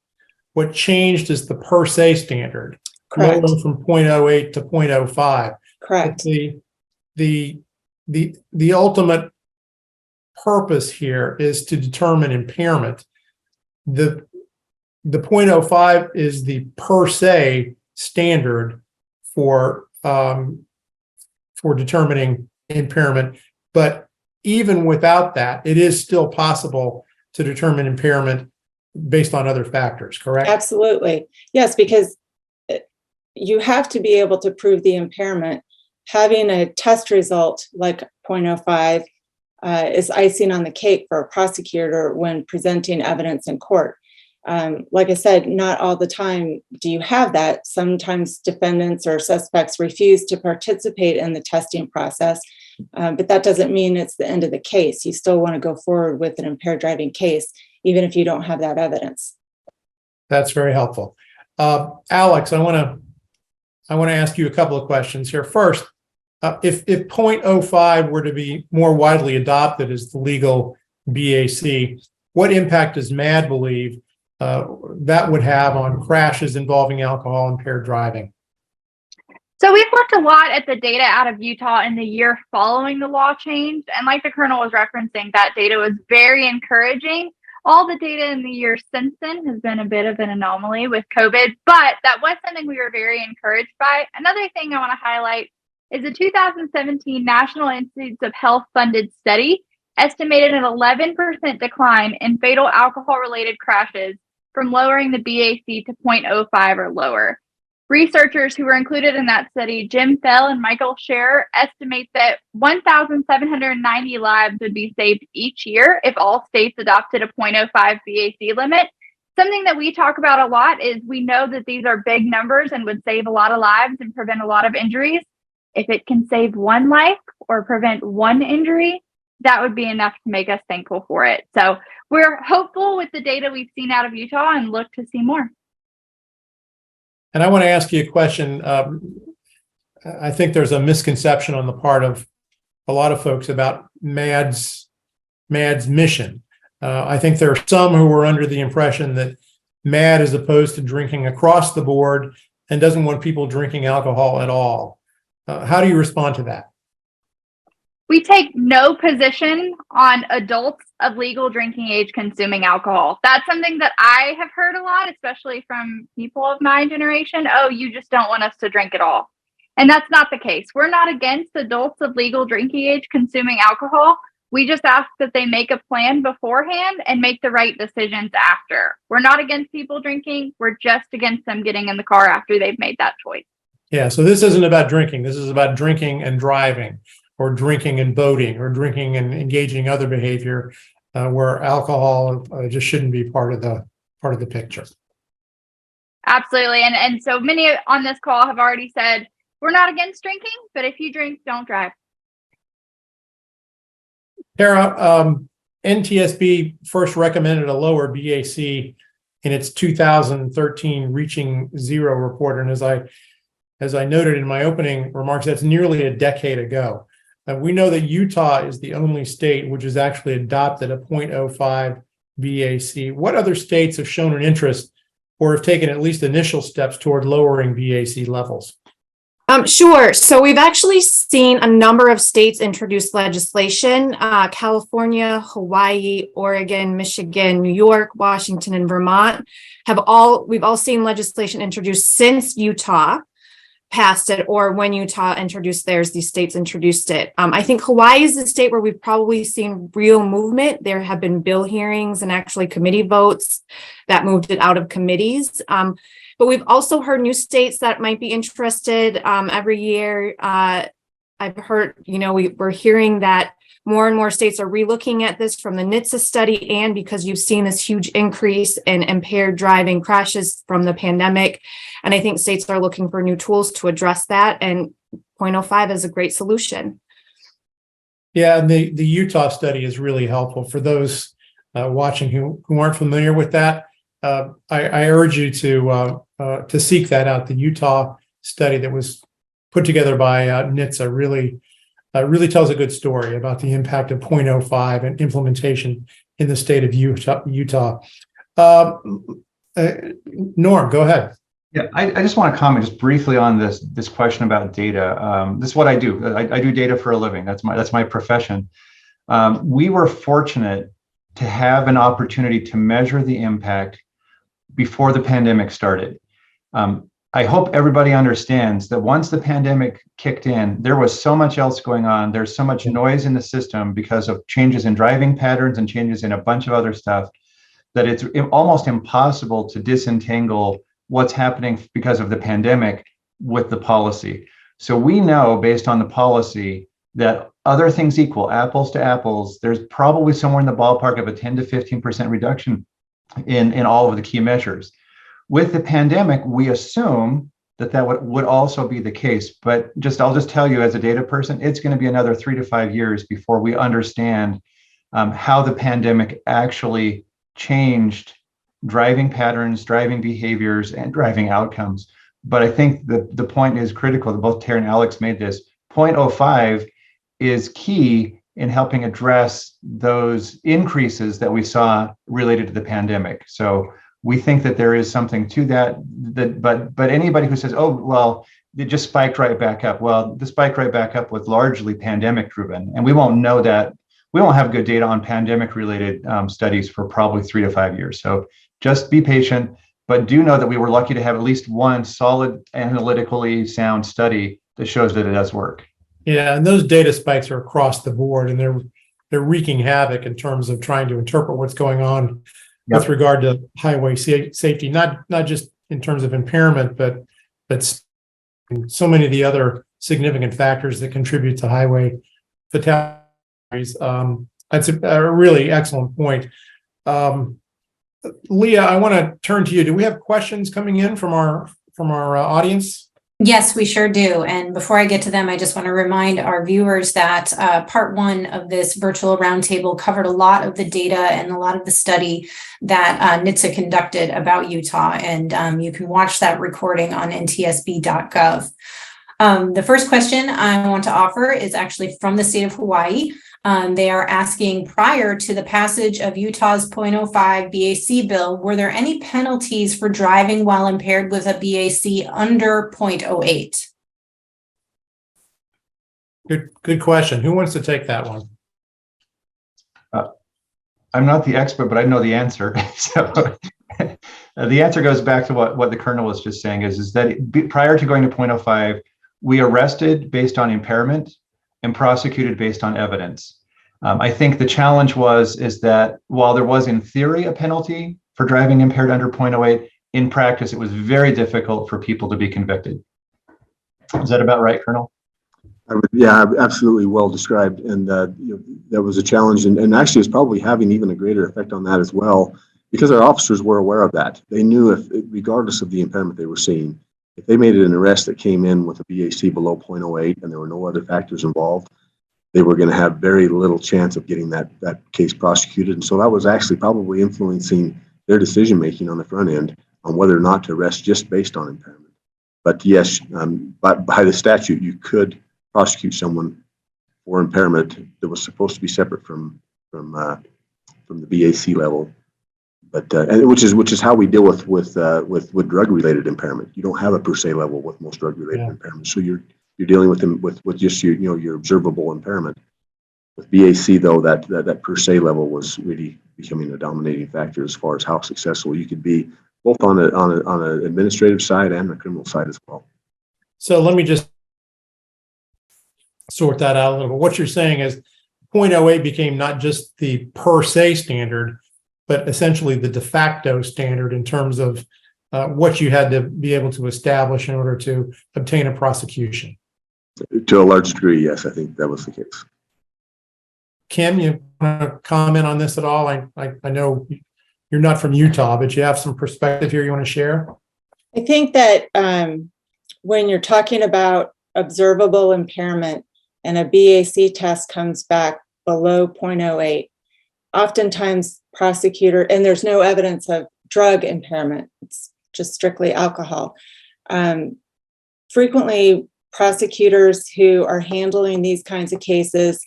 A: What changed is the per se standard,
E: Correct.
A: lowering from 0.08 to 0.05.
E: Correct.
A: The ultimate purpose here is to determine impairment. The 0.05 is the per se standard for determining impairment. But even without that, it is still possible to determine impairment based on other factors, correct?
E: Absolutely. Yes, because you have to be able to prove the impairment. Having a test result like 0.05 is icing on the cake for a prosecutor when presenting evidence in court. Like I said, not all the time do you have that. Sometimes defendants or suspects refuse to participate in the testing process, but that doesn't mean it's the end of the case. You still want to go forward with an impaired driving case, even if you don't have that evidence.
A: That's very helpful. Alex, I want to ask you a couple of questions here. First, if 0.05 were to be more widely adopted as the legal BAC, what impact does MAD believe that would have on crashes involving alcohol impaired driving?
D: So we've looked a lot at the data out of Utah in the year following the law change. And like the Colonel was referencing, that data was very encouraging. All the data in the year since then has been a bit of an anomaly with COVID, but that was something we were very encouraged by. Another thing I want to highlight is a 2017 National Institutes of Health funded study estimated an 11% decline in fatal alcohol-related crashes from lowering the BAC to 0.05 or lower. Researchers who were included in that study, Jim Fell and Michael Scherer, estimate that 1,790 lives would be saved each year if all states adopted a 0.05 BAC limit. Something that we talk about a lot is we know that these are big numbers and would save a lot of lives and prevent a lot of injuries. If it can save one life or prevent one injury, that would be enough to make us thankful for it. So we're hopeful with the data we've seen out of Utah and look to see more.
A: And I want to ask you a question. I think there's a misconception on the part of a lot of folks about MAD's mission. I think there are some who are under the impression that MAD is opposed to drinking across the board and doesn't want people drinking alcohol at all. How do you respond to that?
D: We take no position on adults of legal drinking age consuming alcohol. That's something that I have heard a lot, especially from people of my generation. Oh, you just don't want us to drink at all. And that's not the case. We're not against adults of legal drinking age consuming alcohol. We just ask that they make a plan beforehand and make the right decisions after. We're not against people drinking. We're just against them getting in the car after they've made that choice.
A: Yeah, so this isn't about drinking. This is about drinking and driving, or drinking and boating, or drinking and engaging other behavior where alcohol just shouldn't be part of the picture.
D: Absolutely. And so many on this call have already said, we're not against drinking, but if you drink, don't drive.
A: Tara, NTSB first recommended a lower BAC in its 2013 Reaching Zero report. And as I noted in my opening remarks, that's nearly a decade ago. We know that Utah is the only state which has actually adopted a 0.05 BAC. What other states have shown an interest or have taken at least initial steps toward lowering BAC levels?
F: Sure. So we've actually seen a number of states introduce legislation, California, Hawaii, Oregon, Michigan, New York, Washington, and Vermont we've all seen legislation introduced since Utah passed it, or when Utah introduced theirs, these states introduced it. I think Hawaii is the state where we've probably seen real movement. There have been bill hearings and actually committee votes that moved it out of committees. But we've also heard new states that might be interested every year. I've heard, we're hearing that more and more states are relooking at this from the NTSB study, and because you've seen this huge increase in impaired driving crashes from the pandemic. And I think states are looking for new tools to address that, and 0.05 is a great solution.
A: Yeah, and the Utah study is really helpful for those watching who aren't familiar with that. I urge you to seek that out. The Utah study that was put together by NTSB really tells a good story about the impact of 0.05 and implementation in the state of Utah. Norm, go ahead.
B: Yeah, I just want to comment just briefly on this question about data. This is what I do. I do data for a living. That's my profession. We were fortunate to have an opportunity to measure the impact before the pandemic started. I hope everybody understands that once the pandemic kicked in, there was so much else going on. There's so much noise in the system because of changes in driving patterns and changes in a bunch of other stuff that it's almost impossible to disentangle what's happening because of the pandemic with the policy. So we know based on the policy that other things equal, apples to apples, there's probably somewhere in the ballpark of a 10 to 15% reduction in all of the key measures. With the pandemic, we assume that would also be the case, but I'll just tell you as a data person, it's going to be another 3 to 5 years before we understand how the pandemic actually changed driving patterns, driving behaviors, and driving outcomes. But I think the point is critical. Both Tara and Alex made this. 0.05 is key in helping address those increases that we saw related to the pandemic. So we think that there is something to that, but anybody who says, oh, well, it just spiked right back up. Well, the spike right back up was largely pandemic driven, and we won't know that. We won't have good data on pandemic related studies for probably 3 to 5 years. So just be patient, but do know that we were lucky to have at least one solid, analytically sound study that shows that it does work.
A: Yeah, and those data spikes are across the board, and they're wreaking havoc in terms of trying to interpret what's going on with regard to highway safety, not just in terms of impairment, but so many of the other significant factors that contribute to highway fatalities. That's a really excellent point. Leah, I want to turn to you. Do we have questions coming in from our audience?
G: Yes, we sure do. And before I get to them, I just want to remind our viewers that part one of this virtual roundtable covered a lot of the data and a lot of the study that NTSB conducted about Utah. And you can watch that recording on ntsb.gov. The first question I want to offer is actually from the state of Hawaii. They are asking, prior to the passage of Utah's 0.05 BAC bill, were there any penalties for driving while impaired with a BAC under 0.08?
A: Good question. Who wants to take that one?
B: I'm not the expert, but I know the answer. So the answer goes back to what the Colonel was just saying is that prior to going to 0.05, we arrested based on impairment and prosecuted based on evidence. I think the challenge is that while there was in theory a penalty for driving impaired under 0.08, in practice, it was very difficult for people to be convicted. Is that about right, Colonel?
C: Yeah, absolutely well described. And that was a challenge. And actually, it's probably having even a greater effect on that as well, because our officers were aware of that. They knew regardless of the impairment they were seeing, if they made an arrest that came in with a BAC below 0.08 and there were no other factors involved, they were going to have very little chance of getting that case prosecuted. And so that was actually probably influencing their decision-making on the front end on whether or not to arrest just based on impairment. But yes, by the statute, you could prosecute someone for impairment that was supposed to be separate from the BAC level And which is how we deal with drug related impairment. You don't have a per se level with most drug related impairments, so you're dealing with them with just your observable impairment. With BAC though, that per se level was really becoming a dominating factor as far as how successful you could be, both on an administrative side and the criminal side as well.
A: So let me just sort that out a little bit. What you're saying is 0.08 became not just the per se standard, but essentially the de facto standard in terms of what you had to be able to establish in order to obtain a prosecution.
C: To a large degree, yes, I think that was the case.
A: Kim, you want to comment on this at all? I know you're not from Utah, but you have some perspective here you want to share?
E: I think that when you're talking about observable impairment and a BAC test comes back below 0.08, oftentimes prosecutor, and there's no evidence of drug impairment, it's just strictly alcohol. Frequently, prosecutors who are handling these kinds of cases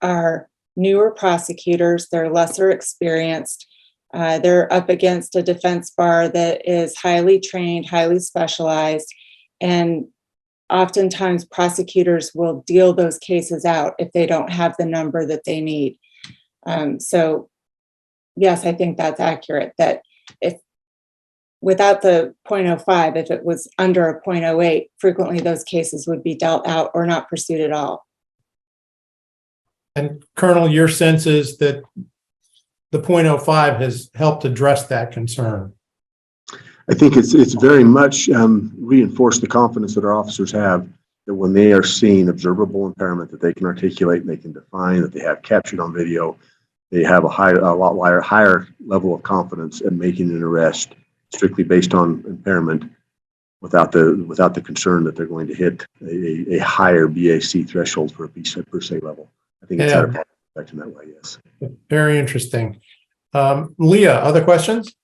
E: are newer prosecutors, they're lesser experienced, they're up against a defense bar that is highly trained, highly specialized, and oftentimes prosecutors will deal those cases out if they don't have the number that they need. So yes, I think that's accurate, that if without the 0.05, if it was under a 0.08, frequently those cases would be dealt out or not pursued at all.
A: And Colonel, your sense is that the 0.05 has helped address that concern.
C: I think it's very much reinforced the confidence that our officers have that when they are seeing observable impairment that they can articulate and they can define, that they have captured on video, they have a higher level of confidence in making an arrest strictly based on impairment without the concern that they're going to hit a higher BAC threshold for a per se level. I think it's had a positive effect in that way, yes.
A: Very interesting. Leah, other questions?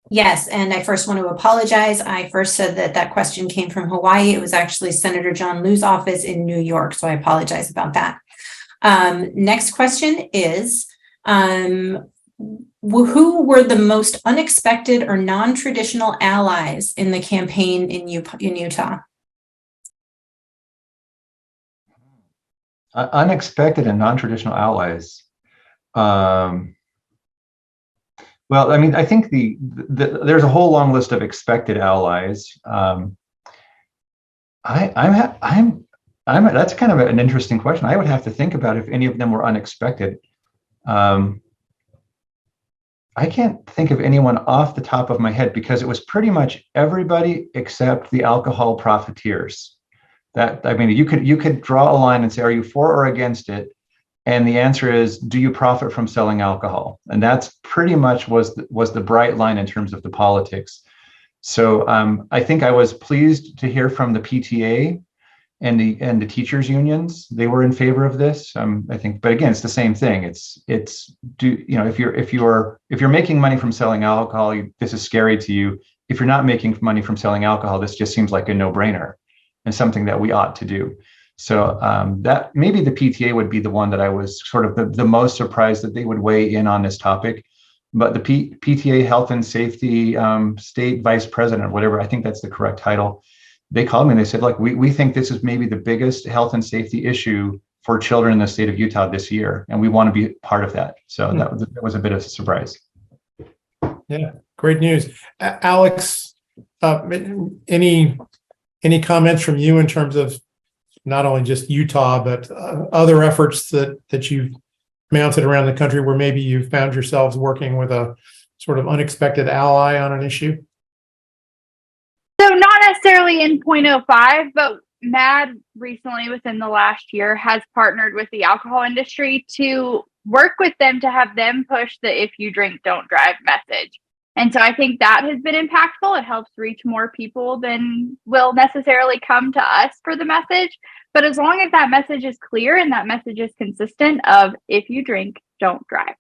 G: Yes, and I first want to apologize. I first said that question came from Hawaii. It was actually Senator John Liu's office in New York, so I apologize about that. Next question is, who were the most unexpected or non-traditional allies in the campaign in Utah?
B: Unexpected and non-traditional allies. Well, I mean, I think there's a whole long list of expected allies. That's kind of an interesting question. I would have to think about if any of them were unexpected. I can't think of anyone off the top of my head because it was pretty much everybody except the alcohol profiteers. I mean, you could draw a line and say, are you for or against it? And the answer is, do you profit from selling alcohol? And that's pretty much was the bright line in terms of the politics. So I think I was pleased to hear from the PTA and the teachers unions. They were in favor of this. I think, but again, it's the same thing. If you're making money from selling alcohol, this is scary to you. If you're not making money from selling alcohol, this just seems like a no-brainer and something that we ought to do. So that maybe the PTA would be the one that I was sort of the most surprised that they would weigh in on this topic. But the PTA Health and Safety State Vice President, whatever, I think that's the correct title, they called me and they said, look, we think this is maybe the biggest health and safety issue for children in the state of Utah this year, and we want to be part of that. So that was a bit of a surprise.
A: Yeah, great news. Alex, any comments from you in terms of not only just Utah, but other efforts that you've mounted around the country where maybe you found yourselves working with a sort of unexpected ally on an issue?
D: So not necessarily in 0.05, but MAD recently within the last year has partnered with the alcohol industry to work with them to have them push the if you drink, don't drive message. And so I think that has been impactful. It helps reach more people than will necessarily come to us for the message. But as long as that message is clear and that message is consistent of if you drink, don't drive.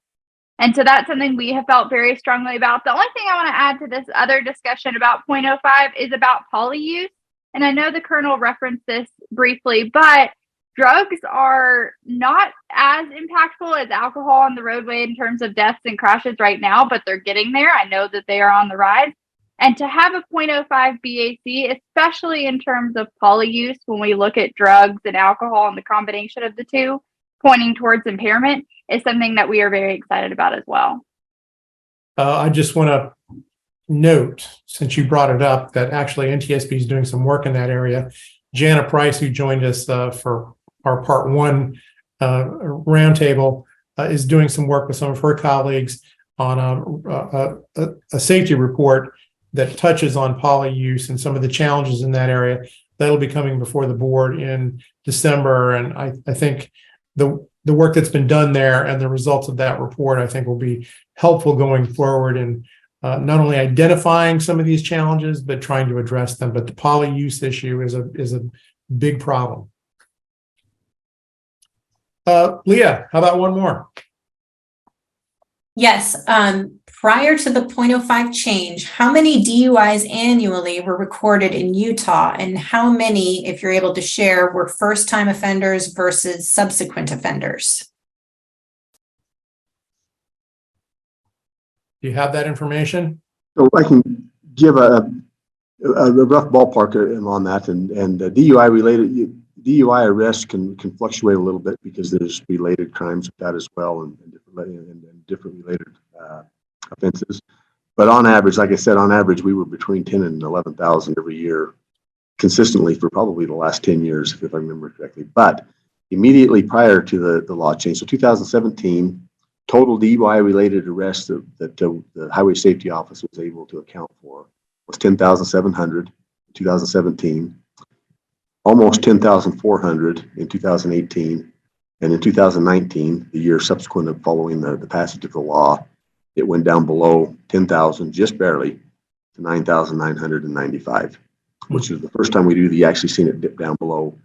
D: And so that's something we have felt very strongly about. The only thing I want to add to this other discussion about 0.05 is about poly use. And I know the Colonel referenced this briefly, but drugs are not as impactful as alcohol on the roadway in terms of deaths and crashes right now, but they're getting there. I know that they are on the rise. And to have a 0.05 BAC, especially in terms of poly use, when we look at drugs and alcohol and the combination of the two pointing towards impairment, is something that we are very excited about as well.
A: I just want to note, since you brought it up, that actually NTSB is doing some work in that area. Jana Price, who joined us for our part one roundtable, is doing some work with some of her colleagues on a safety report that touches on poly use and some of the challenges in that area. That'll be coming before the board in December. And I think the work that's been done there and the results of that report, I think, will be helpful going forward in not only identifying some of these challenges, but trying to address them. But the poly use issue is a big problem. Leah, how about one more?
G: Yes. Prior to the 0.05 change, how many DUIs annually were recorded in Utah, and how many, if you're able to share, were first-time offenders versus subsequent offenders?
A: Do you have that information?
C: So I can give a rough ballpark on that, and DUI arrests can fluctuate a little bit because there's related crimes with that as well, and different related offenses. But on average, like I said, on average, we were between 10 and 11,000 every year, consistently for probably the last 10 years, if I remember correctly. But immediately prior to the law change, so 2017, total DUI-related arrests that the Highway Safety Office was able to account for was 10,700 in 2017, almost 10,400 in 2018, and in 2019, the year subsequent of following the passage of the law, it went down below 10,000, just barely, to 9,995, which is the first time we actually seen it dip down below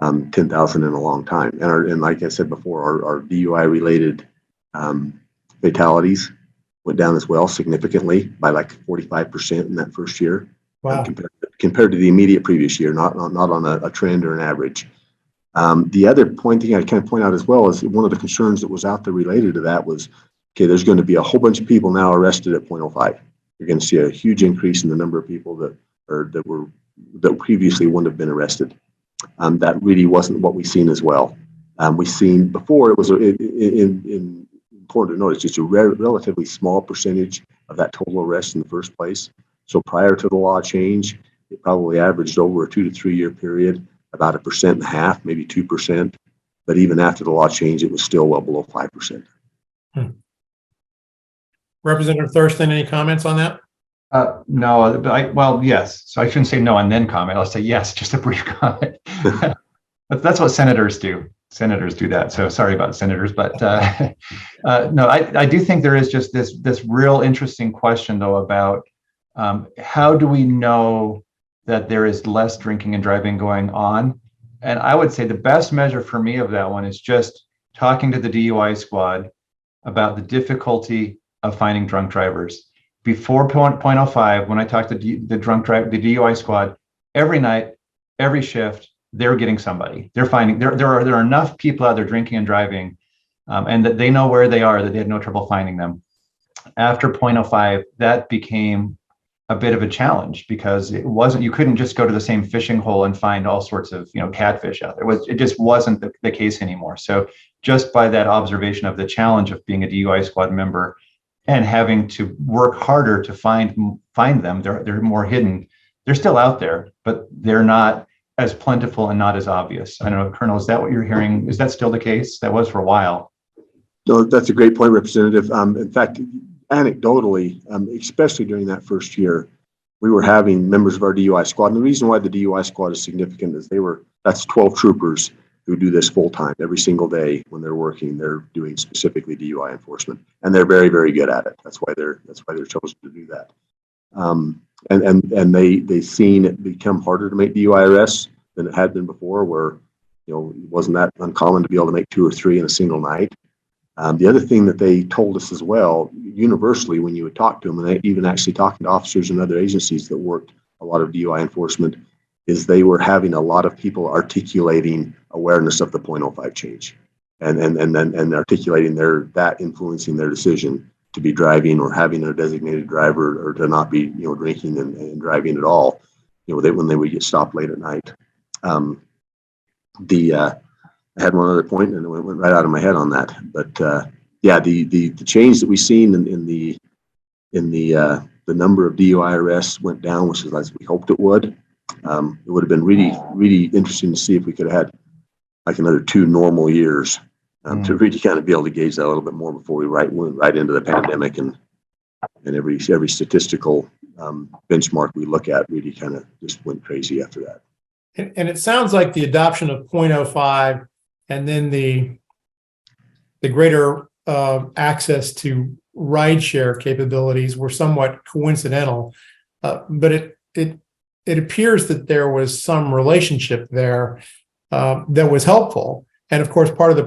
C: 10,000 in a long time. And like I said before, our DUI-related fatalities went down as well significantly by like 45% in that first year.
A: Wow.
C: Compared to the immediate previous year, not on a trend or an average. The other thing I kind of point out as well is one of the concerns that was out there related to that was, okay, there's going to be a whole bunch of people now arrested at 0.05. You're going to see a huge increase in the number of people that previously wouldn't have been arrested. That really wasn't what we've seen as well. We've seen before, it was important to note, it's just a relatively small percentage of that total arrest in the first place. So prior to the law change, it probably averaged over a 2 to 3 year period, about 1.5%, maybe 2%. But even after the law change, it was still well below 5%.
A: Representative Thurston, any comments on that?
B: No, but well, yes. So I shouldn't say no and then comment. I'll say yes, just a brief comment. But that's what senators do. Senators do that. So sorry about senators, but no, I do think there is just this real interesting question though about how do we know that there is less drinking and driving going on? And I would say the best measure for me of that one is just talking to the DUI squad about the difficulty of finding drunk drivers. Before 0.05, when I talked to the DUI squad, every night, every shift, they're getting somebody. They're finding there are enough people out there drinking and driving, and that they know where they are, that they had no trouble finding them. After 0.05, that became a bit of a challenge because you couldn't just go to the same fishing hole and find all sorts of catfish out there. It just wasn't the case anymore. So just by that observation of the challenge of being a DUI squad member and having to work harder to find them, they're more hidden. They're still out there, but they're not as plentiful and not as obvious. I don't know, Colonel, is that what you're hearing? Is that still the case? That was for a while.
C: No, that's a great point, Representative. In fact, anecdotally, especially during that first year, we were having members of our DUI squad. And the reason why the DUI squad is significant is that's 12 troopers who do this full time every single day when they're working. They're doing specifically DUI enforcement, and they're very, very good at it. That's why they're chosen to do that. And they've seen it become harder to make DUI arrests than it had been before, where it wasn't that uncommon to be able to make 2 or 3 in a single night. The other thing that they told us as well, universally, when you would talk to them, and even actually talking to officers and other agencies that worked a lot of DUI enforcement, is they were having a lot of people articulating awareness of the 0.05 change, and articulating that influencing their decision to be driving or having a designated driver, or to not be, drinking and driving at all, when they would get stopped late at night. I had one other point and it went right out of my head on that, but the change that we've seen in the number of DUI arrests went down, which is as we hoped it would. It would have been really interesting to see if we could have had like another 2 normal years to really kind of be able to gauge that a little bit more before we went right into the pandemic, and every statistical benchmark we look at really kind of just went crazy after that.
A: And it sounds like the adoption of 0.05 and then the greater access to rideshare capabilities were somewhat coincidental, but it appears that there was some relationship there that was helpful. And of course, part of our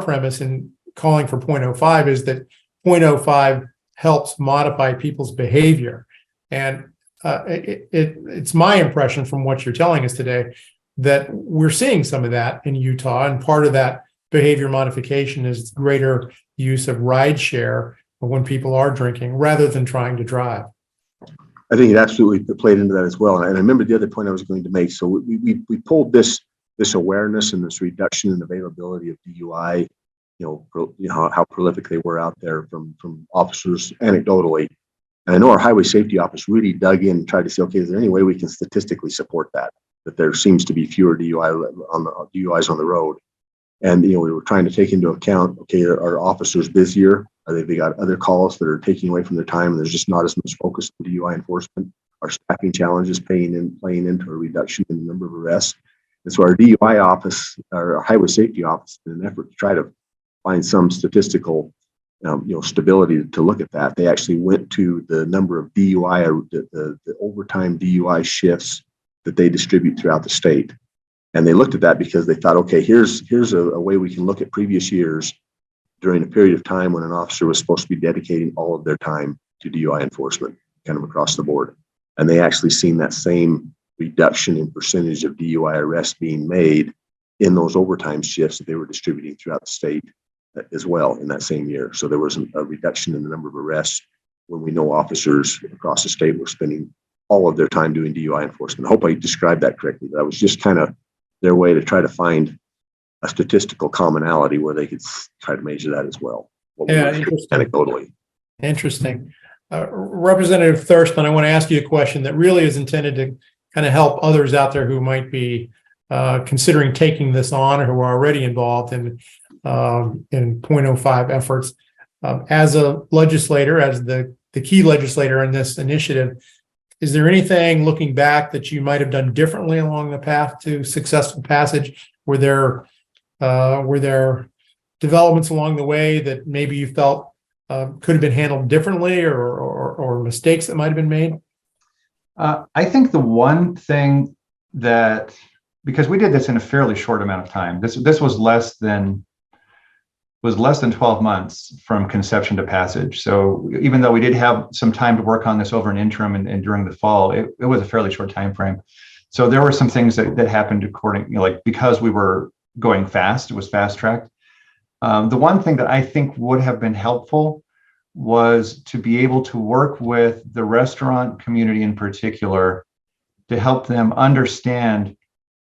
A: premise in calling for 0.05 is that 0.05 helps modify people's behavior. And it's my impression from what you're telling us today that we're seeing some of that in Utah, and part of that behavior modification is greater use of rideshare when people are drinking rather than trying to drive.
C: I think it absolutely played into that as well. And I remember the other point I was going to make. So we pulled this awareness and this reduction in availability of DUI, how prolific they were out there from officers anecdotally. And I know our highway safety office really dug in and tried to say, okay, is there any way we can statistically support that there seems to be fewer DUIs on the road? And, we were trying to take into account, okay, are officers busier? Are they got other calls that are taking away from their time, and there's just not as much focus on DUI enforcement? Are staffing challenges playing into a reduction in the number of arrests? And so our DUI office, our highway safety office, in an effort to try to find some statistical stability to look at that, they actually went to the number of DUI, or the overtime DUI shifts that they distribute throughout the state. And they looked at that because they thought, okay, here's a way we can look at previous years during a period of time when an officer was supposed to be dedicating all of their time to DUI enforcement, kind of across the board. And they actually seen that same reduction in percentage of DUI arrests being made in those overtime shifts that they were distributing throughout the state as well in that same year. So there was a reduction in the number of arrests when we know officers across the state were spending all of their time doing DUI enforcement. I hope I described that correctly. That was just kind of their way to try to find a statistical commonality where they could try to measure that as well.
A: Yeah, interesting.
C: Anecdotally.
A: Interesting. Representative Thurston, I want to ask you a question that really is intended to kind of help others out there who might be considering taking this on, or who are already involved in 0.05 efforts. As a legislator, as the key legislator in this initiative, is there anything looking back that you might have done differently along the path to successful passage? Were there developments along the way that maybe you felt could have been handled differently, or mistakes that might have been made?
B: I think the one thing that, because we did this in a fairly short amount of time, this was less than 12 months from conception to passage. So even though we did have some time to work on this over an interim and during the fall, it was a fairly short time frame. So there were some things that happened because we were going fast, it was fast tracked. The one thing that I think would have been helpful was to be able to work with the restaurant community in particular to help them understand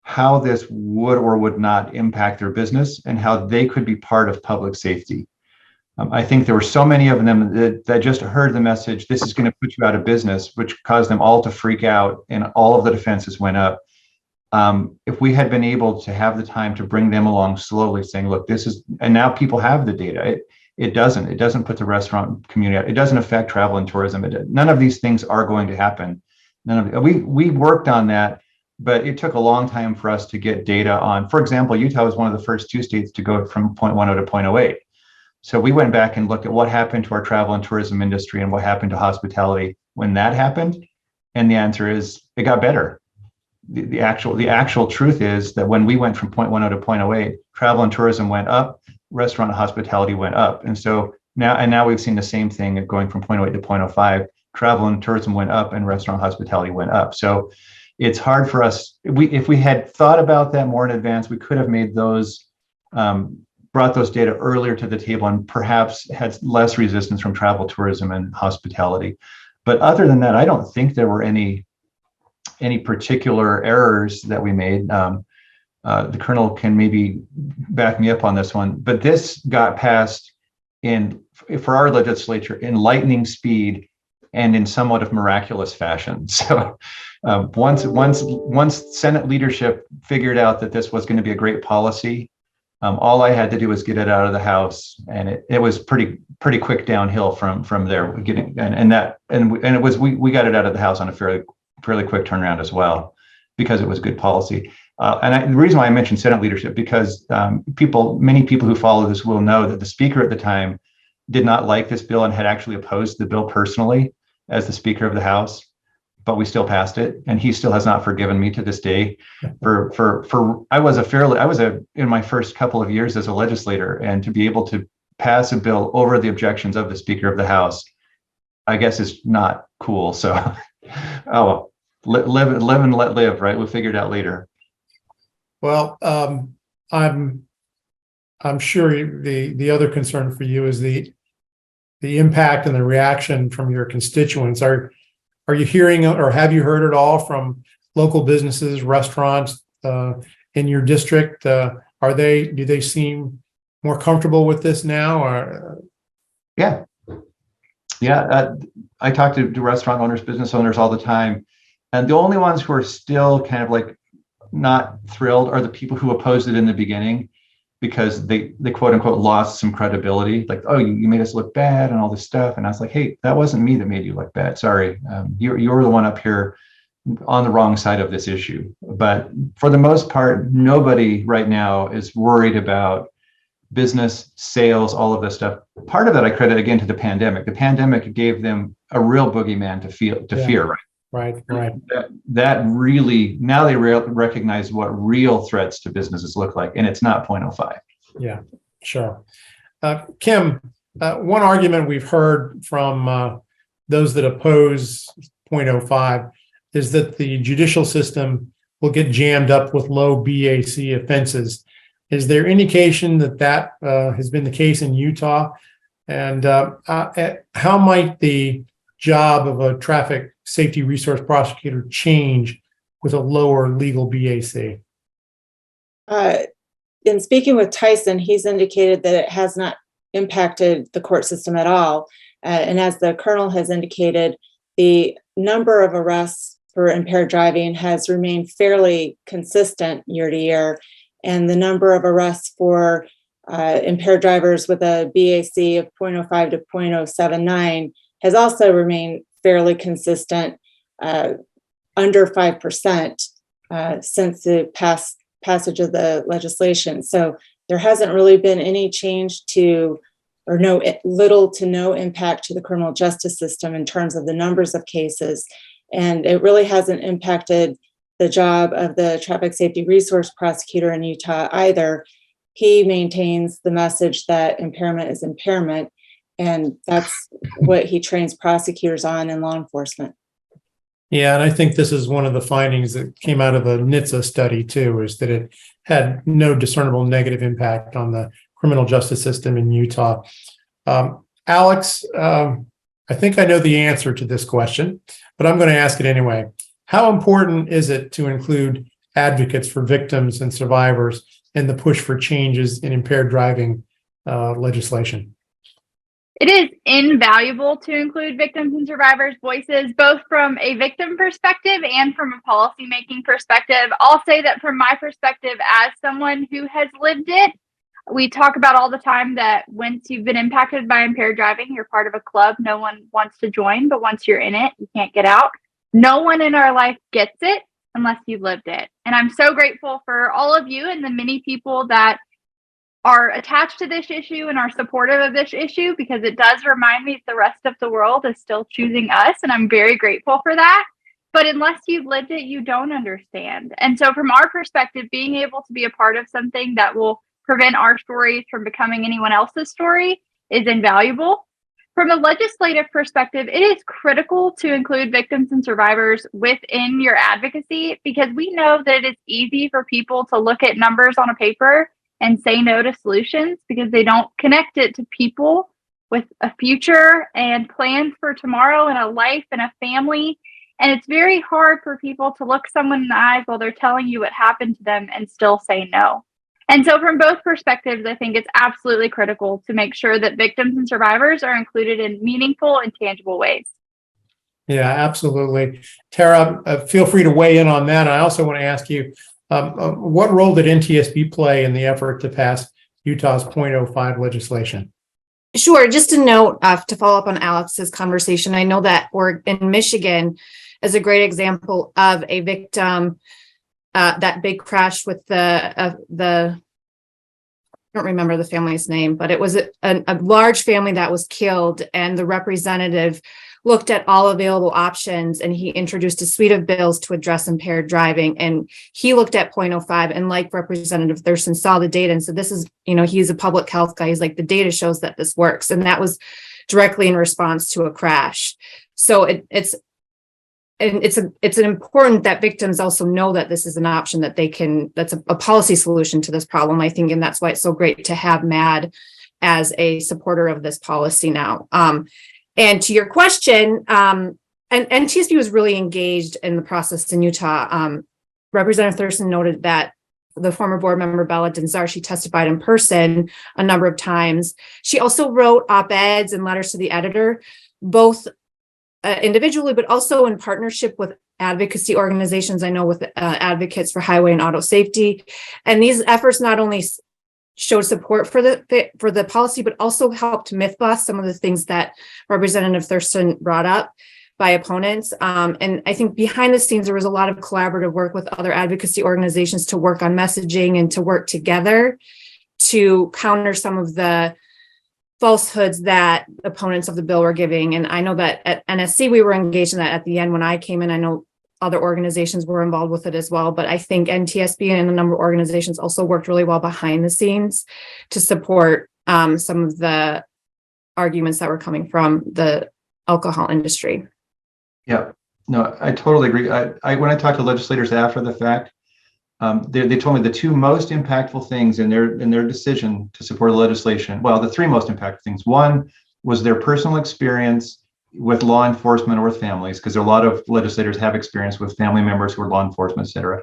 B: how this would or would not impact their business and how they could be part of public safety. I think there were so many of them that just heard the message, this is going to put you out of business, which caused them all to freak out and all of the defenses went up. If we had been able to have the time to bring them along slowly, saying, look, this is, and now people have the data. It doesn't put the restaurant community out. It doesn't affect travel and tourism. None of these things are going to happen. We worked on that, but it took a long time for us to get data on. For example, Utah was one of the first 2 states to go from 0.10 to 0.08. So we went back and looked at what happened to our travel and tourism industry and what happened to hospitality when that happened. And the answer is it got better. The actual truth is that when we went from 0.10 to 0.08, travel and tourism went up, restaurant and hospitality went up. And so now we've seen the same thing going from 0.08 to 0.05. travel and tourism went up and restaurant hospitality went up. So it's hard for us. If we had thought about that more in advance, we could have made those, brought those data earlier to the table and perhaps had less resistance from travel, tourism, and hospitality. But other than that, I don't think there were any particular errors that we made. The Colonel can maybe back me up on this one, but this got passed for our legislature in lightning speed and in somewhat of miraculous fashion. So once Senate leadership figured out that this was going to be a great policy, all I had to do was get it out of the House, and it was pretty quick downhill from there. We got it out of the House on a fairly quick turnaround as well, because it was good policy. The reason why I mentioned Senate leadership, because many people who follow this will know that the Speaker at the time did not like this bill and had actually opposed the bill personally as the Speaker of the House, but we still passed it, and he still has not forgiven me to this day. I was in my first couple of years as a legislator, and to be able to pass a bill over the objections of the Speaker of the House, I guess is not cool. So, live and let live, right? We'll figure it out later.
A: Well, I'm sure the other concern for you is the impact and the reaction from your constituents. Are you hearing, or have you heard at all from local businesses, restaurants in your district? Do they seem more comfortable with this now? Or
B: Yeah. I talk to restaurant owners, business owners all the time, and the only ones who are still kind of like not thrilled are the people who opposed it in the beginning, because they quote unquote lost some credibility, like, oh, you made us look bad and all this stuff. And I was like, hey, that wasn't me that made you look bad. Sorry, you're the one up here on the wrong side of this issue. But for the most part, nobody right now is worried about business, sales, all of this stuff. Part of that I credit again to the pandemic. The pandemic gave them a real boogeyman to fear, right?
A: Right.
B: That really, now they recognize what real threats to businesses look like, and it's not 0.05.
A: Yeah, sure. Kim, one argument we've heard from those that oppose 0.05 is that the judicial system will get jammed up with low BAC offenses. Is there indication that has been the case in Utah? And how might the job of a traffic safety resource prosecutor change with a lower legal BAC?
E: In speaking with Tyson, he's indicated that it has not impacted the court system at all. And as the Colonel has indicated, the number of arrests for impaired driving has remained fairly consistent year to year. And the number of arrests for impaired drivers with a BAC of 0.05 to 0.079 has also remained fairly consistent, under 5% since the passage of the legislation. So there hasn't really been any change little to no impact to the criminal justice system in terms of the numbers of cases. And it really hasn't impacted the job of the traffic safety resource prosecutor in Utah either. He maintains the message that impairment is impairment, and that's what he trains prosecutors on in law enforcement.
A: Yeah, and I think this is one of the findings that came out of the NTSB study too, is that it had no discernible negative impact on the criminal justice system in Utah. Alex, I think I know the answer to this question, but I'm going to ask it anyway. How important is it to include advocates for victims and survivors in the push for changes in impaired driving legislation?
D: It is invaluable to include victims and survivors' voices, both from a victim perspective and from a policymaking perspective. I'll say that from my perspective, as someone who has lived it, we talk about all the time that once you've been impacted by impaired driving, you're part of a club no one wants to join, but once you're in it, you can't get out. No one in our life gets it unless you've lived it. And I'm so grateful for all of you and the many people that are attached to this issue and are supportive of this issue, because it does remind me that the rest of the world is still choosing us, and I'm very grateful for that. But unless you've lived it, you don't understand. And so from our perspective, being able to be a part of something that will prevent our stories from becoming anyone else's story is invaluable. From a legislative perspective, it is critical to include victims and survivors within your advocacy because we know that it is easy for people to look at numbers on a paper and say no to solutions because they don't connect it to people with a future and plans for tomorrow and a life and a family. And it's very hard for people to look someone in the eyes while they're telling you what happened to them and still say no. And so from both perspectives, I think it's absolutely critical to make sure that victims and survivors are included in meaningful and tangible ways.
A: Yeah, absolutely. Tara, feel free to weigh in on that. I also want to ask you, what role did NTSB play in the effort to pass Utah's .05 legislation?
F: Sure. Just a note to follow up on Alex's conversation. I know that in Michigan is a great example of a victim, that big crash with the I don't remember the family's name, but it was a large family that was killed, and the representative looked at all available options and he introduced a suite of bills to address impaired driving. And he looked at .05 and, like Representative Thurston, saw the data and said, this is, he's a public health guy. He's like, the data shows that this works. And that was directly in response to a crash. So it's important that victims also know that this is an option that that's a policy solution to this problem, I think. And that's why it's so great to have MAD as a supporter of this policy now. And to your question, and NTSB was really engaged in the process in Utah. Representative Thurston noted that the former board member Bella Denzar, she testified in person a number of times. She also wrote op-eds and letters to the editor, both individually, but also in partnership with advocacy organizations. I know with Advocates for Highway and Auto Safety. And these efforts not only showed support for the policy, but also helped myth bust some of the things that Representative Thurston brought up by opponents. And I think behind the scenes, there was a lot of collaborative work with other advocacy organizations to work on messaging and to work together to counter some of the falsehoods that opponents of the bill were giving. And I know that at NSC, we were engaged in that at the end when I came in. I know other organizations were involved with it as well, but I think NTSB and a number of organizations also worked really well behind the scenes to support some of the arguments that were coming from the alcohol industry.
B: Yeah, no, I totally agree. I when I talked to legislators after the fact, they told me the two most impactful things in their decision to support the legislation. Well, the three most impactful things. One was their personal experience with law enforcement or with families, because a lot of legislators have experience with family members who are law enforcement, et cetera.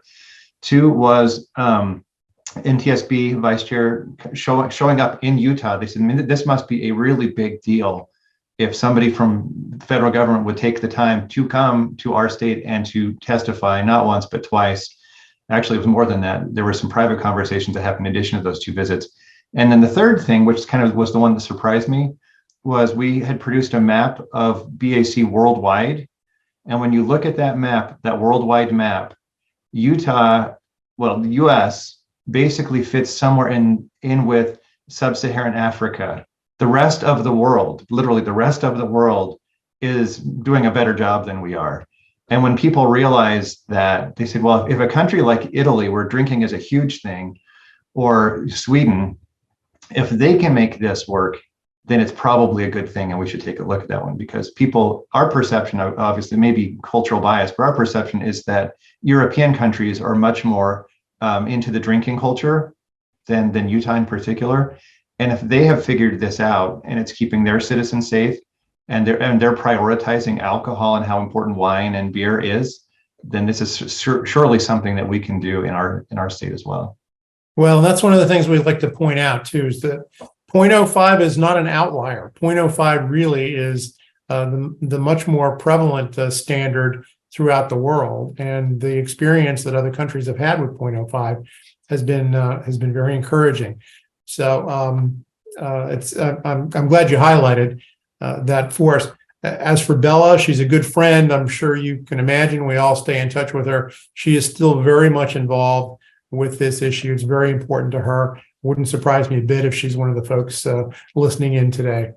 B: Two was NTSB vice chair showing up in Utah. They said, this must be a really big deal if somebody from the federal government would take the time to come to our state and to testify, not once, but twice. Actually, it was more than that. There were some private conversations that happened in addition to those two visits. And then the third thing, which kind of was the one that surprised me, was we had produced a map of BAC worldwide. And when you look at that map, that worldwide map, Utah, well, the US basically fits somewhere in with sub-Saharan Africa. The rest of the world, literally the rest of the world, is doing a better job than we are. And when people realized that, they said, well, if a country like Italy, where drinking is a huge thing, or Sweden, if they can make this work, then it's probably a good thing, and we should take a look at that one, because our perception, obviously maybe cultural bias, but our perception is that European countries are much more into the drinking culture than Utah in particular. And if they have figured this out and it's keeping their citizens safe, and they're prioritizing alcohol and how important wine and beer is, then this is surely something that we can do in our state as well.
A: Well, that's one of the things we'd like to point out too, is that .05 is not an outlier. .05 really is the much more prevalent standard throughout the world, and the experience that other countries have had with .05 has been very encouraging. So I'm glad you highlighted that for us. As for Bella, she's a good friend. I'm sure you can imagine we all stay in touch with her. She is still very much involved with this issue. It's very important to her. Wouldn't surprise me a bit if she's one of the folks listening in today.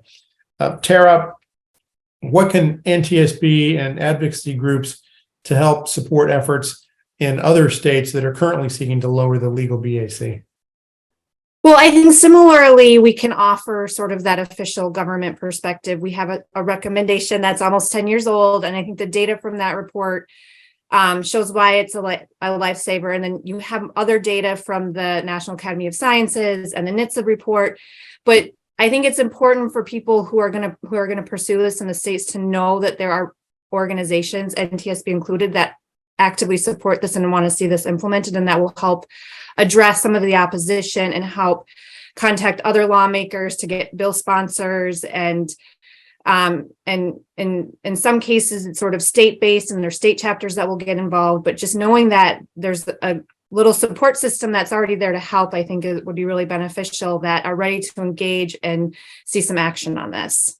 A: Tara, what can NTSB and advocacy groups to help support efforts in other states that are currently seeking to lower the legal BAC?
F: Well, I think similarly, we can offer sort of that official government perspective. We have a recommendation that's almost 10 years old, and I think the data from that report shows why it's a lifesaver. And then you have other data from the National Academy of Sciences and the NTSB report. But I think it's important for people who are going to pursue this in the states to know that there are organizations, NTSB included, that actively support this and want to see this implemented, and that will help address some of the opposition and help contact other lawmakers to get bill sponsors. And in some cases it's sort of state-based and there's state chapters that will get involved, but just knowing that there's a little support system that's already there to help, I think it would be really beneficial, that are ready to engage and see some action on this.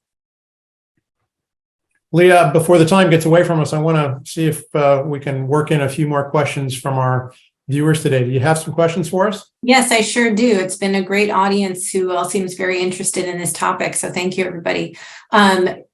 A: Leah, before the time gets away from us, I want to see if we can work in a few more questions from our viewers today. Do you have some questions for us?
G: Yes, I sure do. It's been a great audience who all seems very interested in this topic. So thank you, everybody.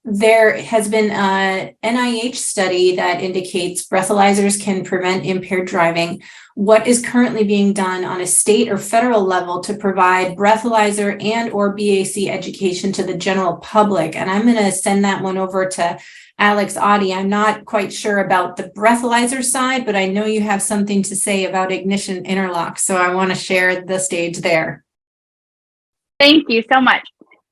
G: There has been a NIH study that indicates breathalyzers can prevent impaired driving. What is currently being done on a state or federal level to provide breathalyzer and or BAC education to the general public? And I'm going to send that one over to Alex Oddie. I'm not quite sure about the breathalyzer side, but I know you have something to say about ignition interlock. So I want to share the stage there.
D: Thank you so much.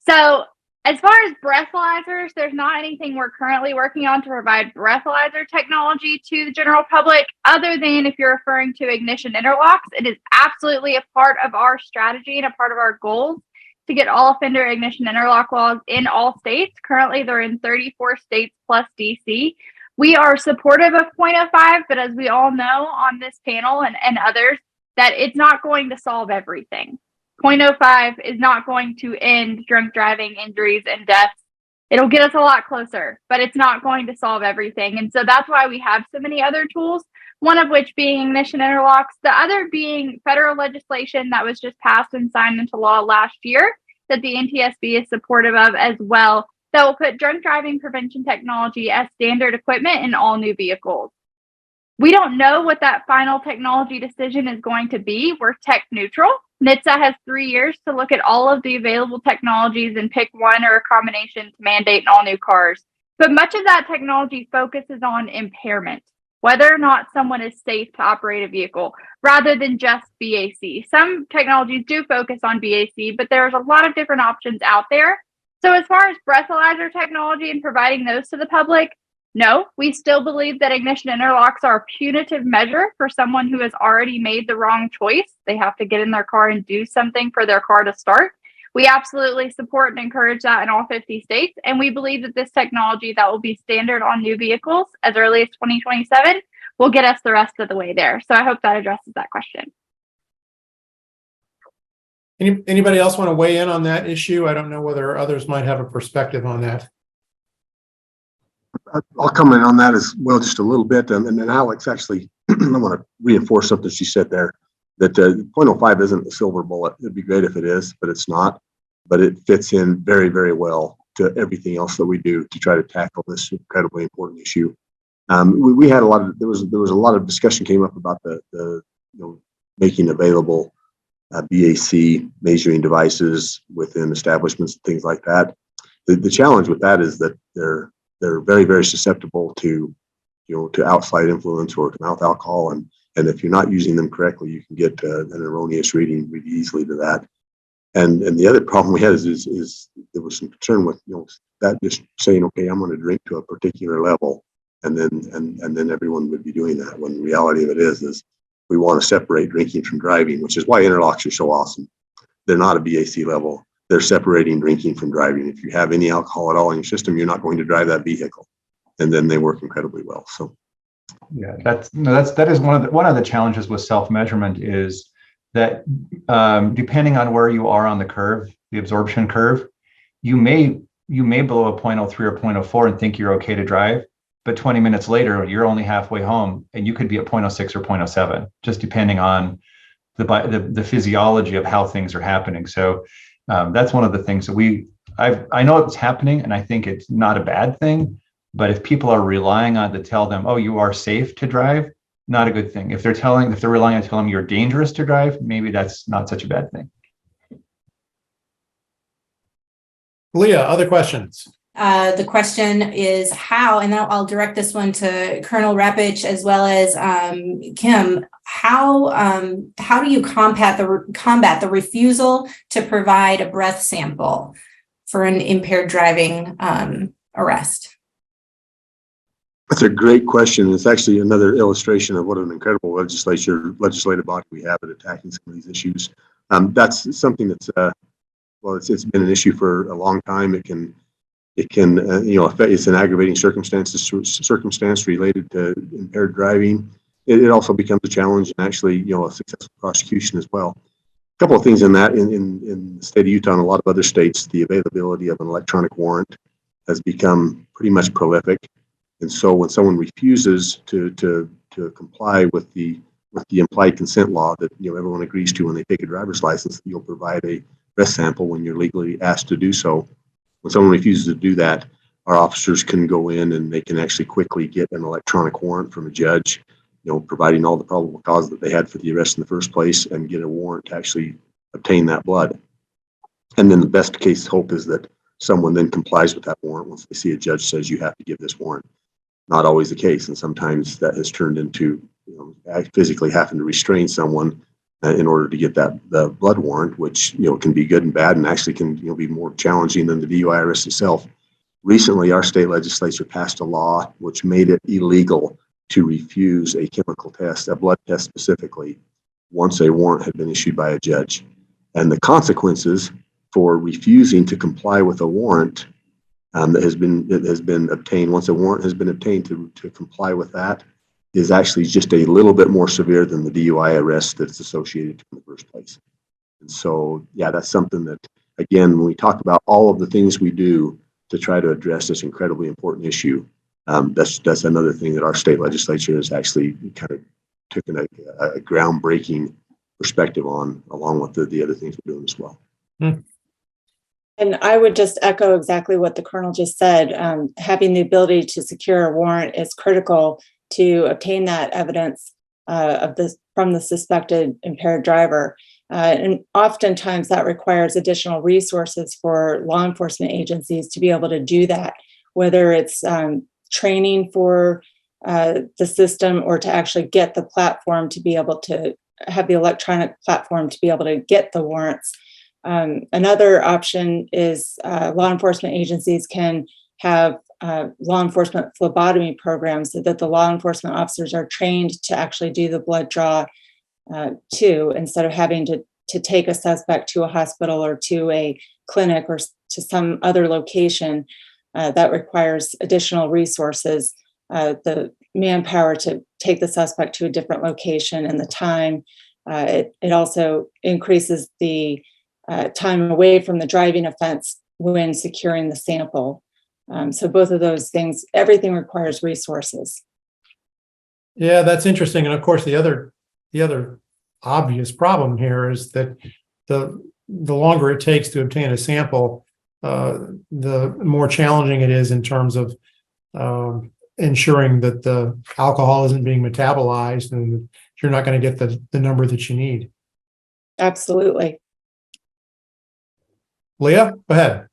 D: So as far as breathalyzers, there's not anything we're currently working on to provide breathalyzer technology to the general public, other than if you're referring to ignition interlocks. It is absolutely a part of our strategy and a part of our goals to get all offender ignition interlock laws in all states. Currently, they're in 34 states plus DC. We are supportive of 0.05, but as we all know on this panel and others, that it's not going to solve everything. 0.05 is not going to end drunk driving injuries and deaths. It'll get us a lot closer, but it's not going to solve everything. And so that's why we have so many other tools, one of which being ignition interlocks, the other being federal legislation that was just passed and signed into law last year that the NTSB is supportive of as well, that will put drunk driving prevention technology as standard equipment in all new vehicles. We don't know what that final technology decision is going to be. We're tech neutral. NHTSA has 3 years to look at all of the available technologies and pick one or a combination to mandate in all new cars. But much of that technology focuses on impairment, whether or not someone is safe to operate a vehicle, rather than just BAC. Some technologies do focus on BAC, but there's a lot of different options out there. So as far as breathalyzer technology and providing those to the public, no, we still believe that ignition interlocks are a punitive measure for someone who has already made the wrong choice. They have to get in their car and do something for their car to start. We absolutely support and encourage that in all 50 states. And we believe that this technology that will be standard on new vehicles as early as 2027 will get us the rest of the way there. So I hope that addresses that question.
A: Anybody else want to weigh in on that issue? I don't know whether others might have a perspective on that.
C: I'll comment on that as well, just a little bit. And then Alex, actually, I want to reinforce something she said there, that 0.05 isn't a silver bullet. It'd be great if it is, but it's not. But it fits in very, very well to everything else that we do to try to tackle this incredibly important issue. We had a lot of, there was a lot of discussion came up about the making available BAC measuring devices within establishments and things like that. The challenge with that is that they're very, very susceptible to outside influence or to mouth alcohol, and if you're not using them correctly, you can get an erroneous reading really easily to that. And the other problem we had is there was some concern with that just saying, okay, I'm going to drink to a particular level, and then everyone would be doing that. When the reality of it is we want to separate drinking from driving, which is why interlocks are so awesome. They're not a BAC level. They're separating drinking from driving. If you have any alcohol at all in your system, you're not going to drive that vehicle. And then they work incredibly well. So,
B: yeah, that is one of the challenges with self-measurement is that depending on where you are on the curve, the absorption curve, you may blow a 0.03 or 0.04 and think you're okay to drive, but 20 minutes later you're only halfway home and you could be at 0.06 or 0.07, just depending on the physiology of how things are happening. So that's one of the things that I know it's happening, and I think it's not a bad thing. But if people are relying on to tell them, oh, you are safe to drive, not a good thing. If they're relying on telling them you're dangerous to drive, maybe that's not such a bad thing.
A: Leah, other questions?
G: The question is how, and I'll direct this one to Colonel Rapich as well as Kim. How do you combat the refusal to provide a breath sample for an impaired driving arrest?
C: That's a great question. It's actually another illustration of what an incredible legislative body we have at attacking some of these issues. That's something that's it's been an issue for a long time. It can affect, it's an aggravating circumstance related to impaired driving. It also becomes a challenge and actually a successful prosecution as well. A couple of things in that in the state of Utah and a lot of other states, the availability of an electronic warrant has become pretty much prolific. And so when someone refuses to comply with the implied consent law that everyone agrees to when they take a driver's license, you'll provide a breath sample when you're legally asked to do so. When someone refuses to do that, our officers can go in and they can actually quickly get an electronic warrant from a judge, providing all the probable cause that they had for the arrest in the first place, and get a warrant to actually obtain that blood. And then the best case hope is that someone then complies with that warrant once they see a judge says you have to give this warrant. Not always the case, and sometimes that has turned into physically having to restrain someone in order to get the blood warrant, which can be good and bad, and actually can be more challenging than the DUI arrest itself. Recently, our state legislature passed a law which made it illegal to refuse a chemical test, a blood test specifically, once a warrant had been issued by a judge. And the consequences for refusing to comply with a warrant that has been obtained, once a warrant has been obtained to comply with that, is actually just a little bit more severe than the DUI arrest that's associated in the first place. And so, yeah, that's something that, again, when we talk about all of the things we do to try to address this incredibly important issue, that's another thing that our state legislature has actually kind of taken a groundbreaking perspective on, along with the other things we're doing as well.
E: And I would just echo exactly what the Colonel just said. Having the ability to secure a warrant is critical to obtain that evidence from the suspected impaired driver. And oftentimes that requires additional resources for law enforcement agencies to be able to do that, whether it's training for the system or to actually get the platform to be able to have the electronic platform to be able to get the warrants. Another option is law enforcement agencies can have law enforcement phlebotomy programs so that the law enforcement officers are trained to actually do the blood draw too, instead of having to take a suspect to a hospital or to a clinic or to some other location that requires additional resources, the manpower to take the suspect to a different location and the time. It also increases the time away from the driving offense when securing the sample. So both of those things, everything requires resources.
A: Yeah, that's interesting. And of course, the other obvious problem here is that the longer it takes to obtain a sample, the more challenging it is in terms of ensuring that the alcohol isn't being metabolized and you're not going to get the number that you need.
E: Absolutely.
A: Leah, go ahead.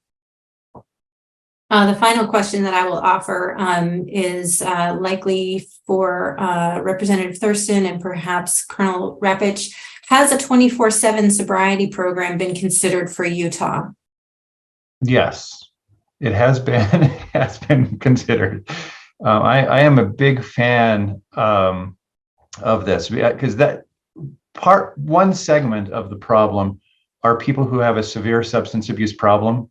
G: The final question that I will offer is likely for Representative Thurston and perhaps Colonel Rapich. Has a 24/7 sobriety program been considered for Utah?
B: Yes, it has been considered. I am a big fan of this because one segment of the problem are people who have a severe substance abuse problem.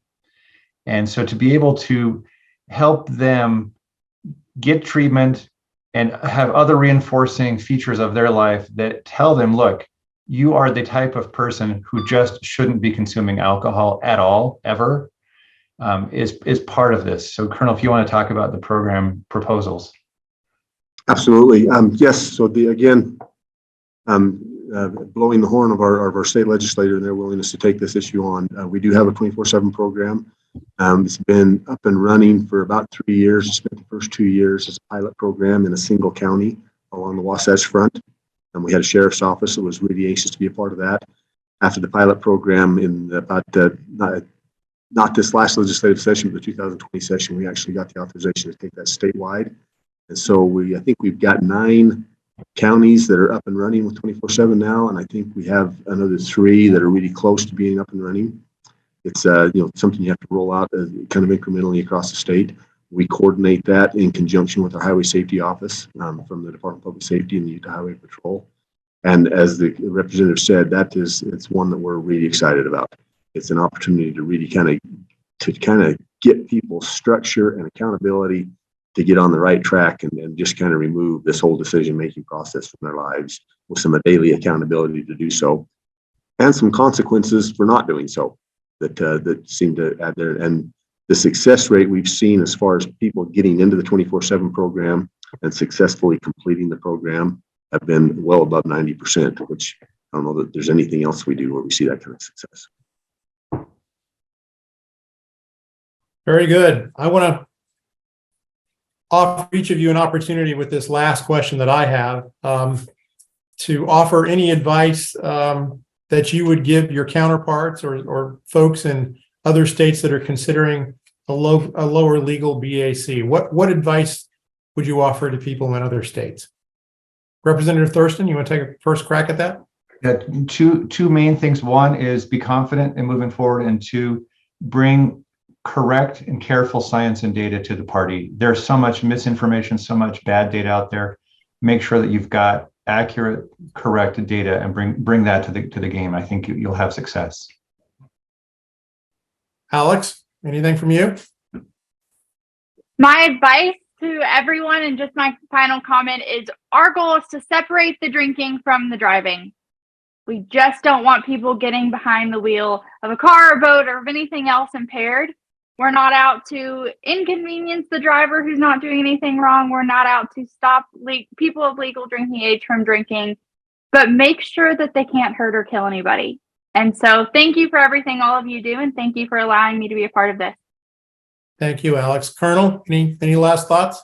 B: And so to be able to help them get treatment and have other reinforcing features of their life that tell them, look, you are the type of person who just shouldn't be consuming alcohol at all, ever, is part of this. So Colonel, if you want to talk about the program proposals.
C: Absolutely. Yes. So blowing the horn of our state legislator and their willingness to take this issue on. We do have a 24/7 program. It's been up and running for about 3 years. It's spent the first 2 years as a pilot program in a single county along the Wasatch Front. And we had a sheriff's office that was really anxious to be a part of that. After the pilot program in about not this last legislative session, but the 2020 session, we actually got the authorization to take that statewide. And so I think we've got 9 counties that are up and running with 24/7 now, and I think we have another 3 that are really close to being up and running. It's something you have to roll out kind of incrementally across the state. We coordinate that in conjunction with our Highway Safety Office from the Department of Public Safety and the Utah Highway Patrol. And as the representative said, it's one that we're really excited about. It's an opportunity to really kind of get people structure and accountability to get on the right track and just kind of remove this whole decision-making process from their lives with some daily accountability to do so, and some consequences for not doing so that seem to add there. And the success rate we've seen as far as people getting into the 24/7 program and successfully completing the program have been well above 90%, which I don't know that there's anything else we do where we see that kind of success.
A: Very good. I want to offer each of you an opportunity with this last question that I have to offer any advice that you would give your counterparts or folks in other states that are considering a lower legal BAC. What advice would you offer to people in other states? Representative Thurston, you want to take a first crack at that?
B: Yeah, two main things. One is be confident in moving forward, and 2, bring correct and careful science and data to the party. There's so much misinformation, so much bad data out there. Make sure that you've got accurate, correct data and bring that to the game. I think you'll have success.
A: Alex, anything from you?
D: My advice to everyone, and just my final comment, is our goal is to separate the drinking from the driving. We just don't want people getting behind the wheel of a car or boat or of anything else impaired. We're not out to inconvenience the driver who's not doing anything wrong. We're not out to stop people of legal drinking age from drinking, but make sure that they can't hurt or kill anybody. And so thank you for everything all of you do, and thank you for allowing me to be a part of this. Thank
A: you, Alex. Colonel, any last thoughts?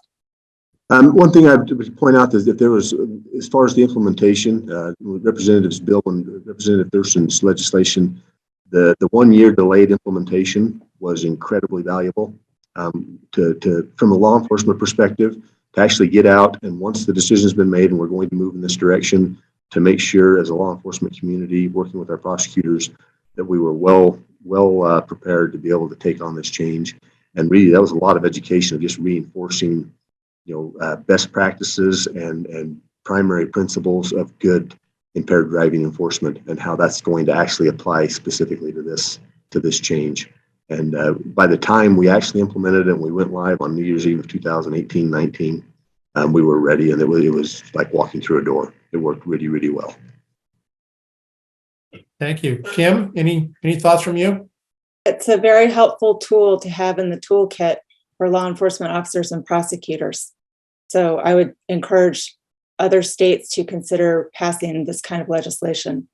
C: One thing I would point out is that there was, as far as the implementation, Representative's bill and Representative Thurston's legislation, the 1-year delayed implementation was incredibly valuable from a law enforcement perspective, to actually get out, and once the decision's been made and we're going to move in this direction, to make sure as a law enforcement community working with our prosecutors that we were well prepared to be able to take on this change. And really, that was a lot of education of just reinforcing best practices and primary principles of good impaired driving enforcement, and how that's going to actually apply specifically to this change. And by the time we actually implemented it and we went live on New Year's Eve of 2018-19, we were ready, and it was like walking through a door. It worked really, really well.
A: Thank you. Kim, any thoughts from you?
E: It's a very helpful tool to have in the toolkit for law enforcement officers and prosecutors. So I would encourage other states to consider passing this kind of legislation.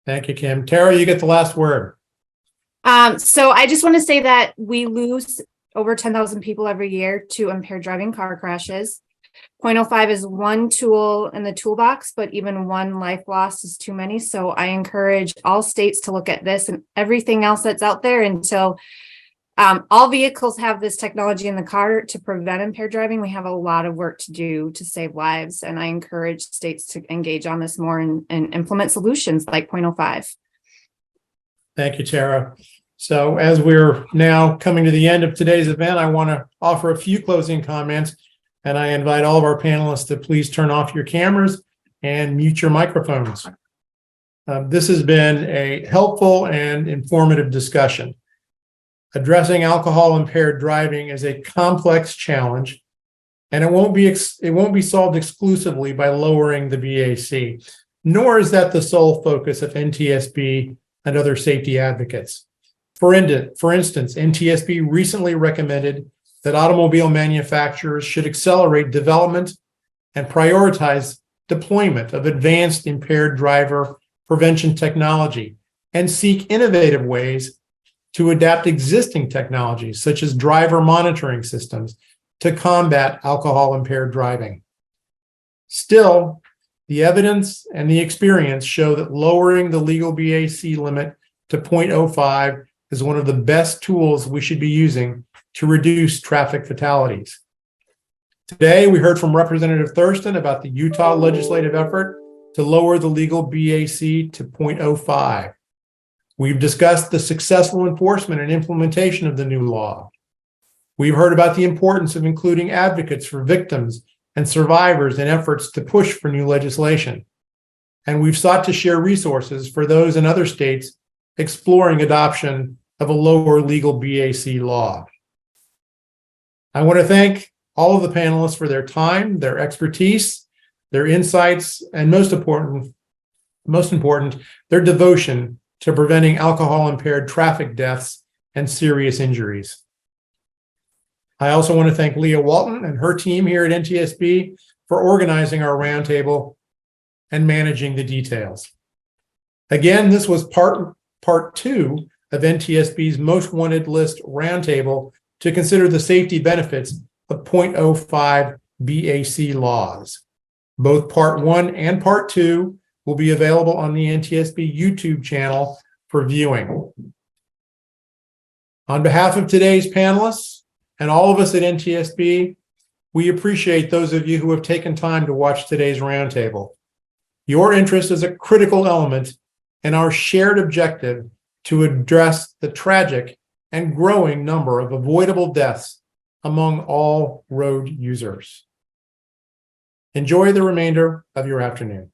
A: Thank you, Kim. Tara, you get the last word.
F: So I just want to say that we lose over 10,000 people every year to impaired driving car crashes. 0.05 is one tool in the toolbox, but even one life loss is too many. So I encourage all states to look at this and everything else that's out there until all vehicles have this technology in the car to prevent impaired driving. We have a lot of work to do to save lives. And I encourage states to engage on this more and implement solutions like 0.05.
A: Thank you, Tara. So as we're now coming to the end of today's event, I want to offer a few closing comments, and I invite all of our panelists to please turn off your cameras and mute your microphones. This has been a helpful and informative discussion. Addressing alcohol impaired driving is a complex challenge, and it won't be solved exclusively by lowering the BAC, nor is that the sole focus of NTSB and other safety advocates. For instance, NTSB recently recommended that automobile manufacturers should accelerate development and prioritize deployment of advanced impaired driver prevention technology and seek innovative ways to adapt existing technologies, such as driver monitoring systems, to combat alcohol impaired driving. Still, the evidence and the experience show that lowering the legal BAC limit to 0.05 is one of the best tools we should be using to reduce traffic fatalities. Today, we heard from Representative Thurston about the Utah legislative effort to lower the legal BAC to 0.05. We've discussed the successful enforcement and implementation of the new law. We've heard about the importance of including advocates for victims and survivors in efforts to push for new legislation. And we've sought to share resources for those in other states exploring adoption of a lower legal BAC law. I want to thank all of the panelists for their time, their expertise, their insights, and most important, their devotion to preventing alcohol-impaired traffic deaths and serious injuries. I also want to thank Leah Walton and her team here at NTSB for organizing our roundtable and managing the details. Again, this was part two of NTSB's Most Wanted List roundtable to consider the safety benefits of 0.05 BAC laws. Both part one and part two will be available on the NTSB YouTube channel for viewing. On behalf of today's panelists and all of us at NTSB, we appreciate those of you who have taken time to watch today's roundtable. Your interest is a critical element in our shared objective to address the tragic and growing number of avoidable deaths among all road users. Enjoy the remainder of your afternoon.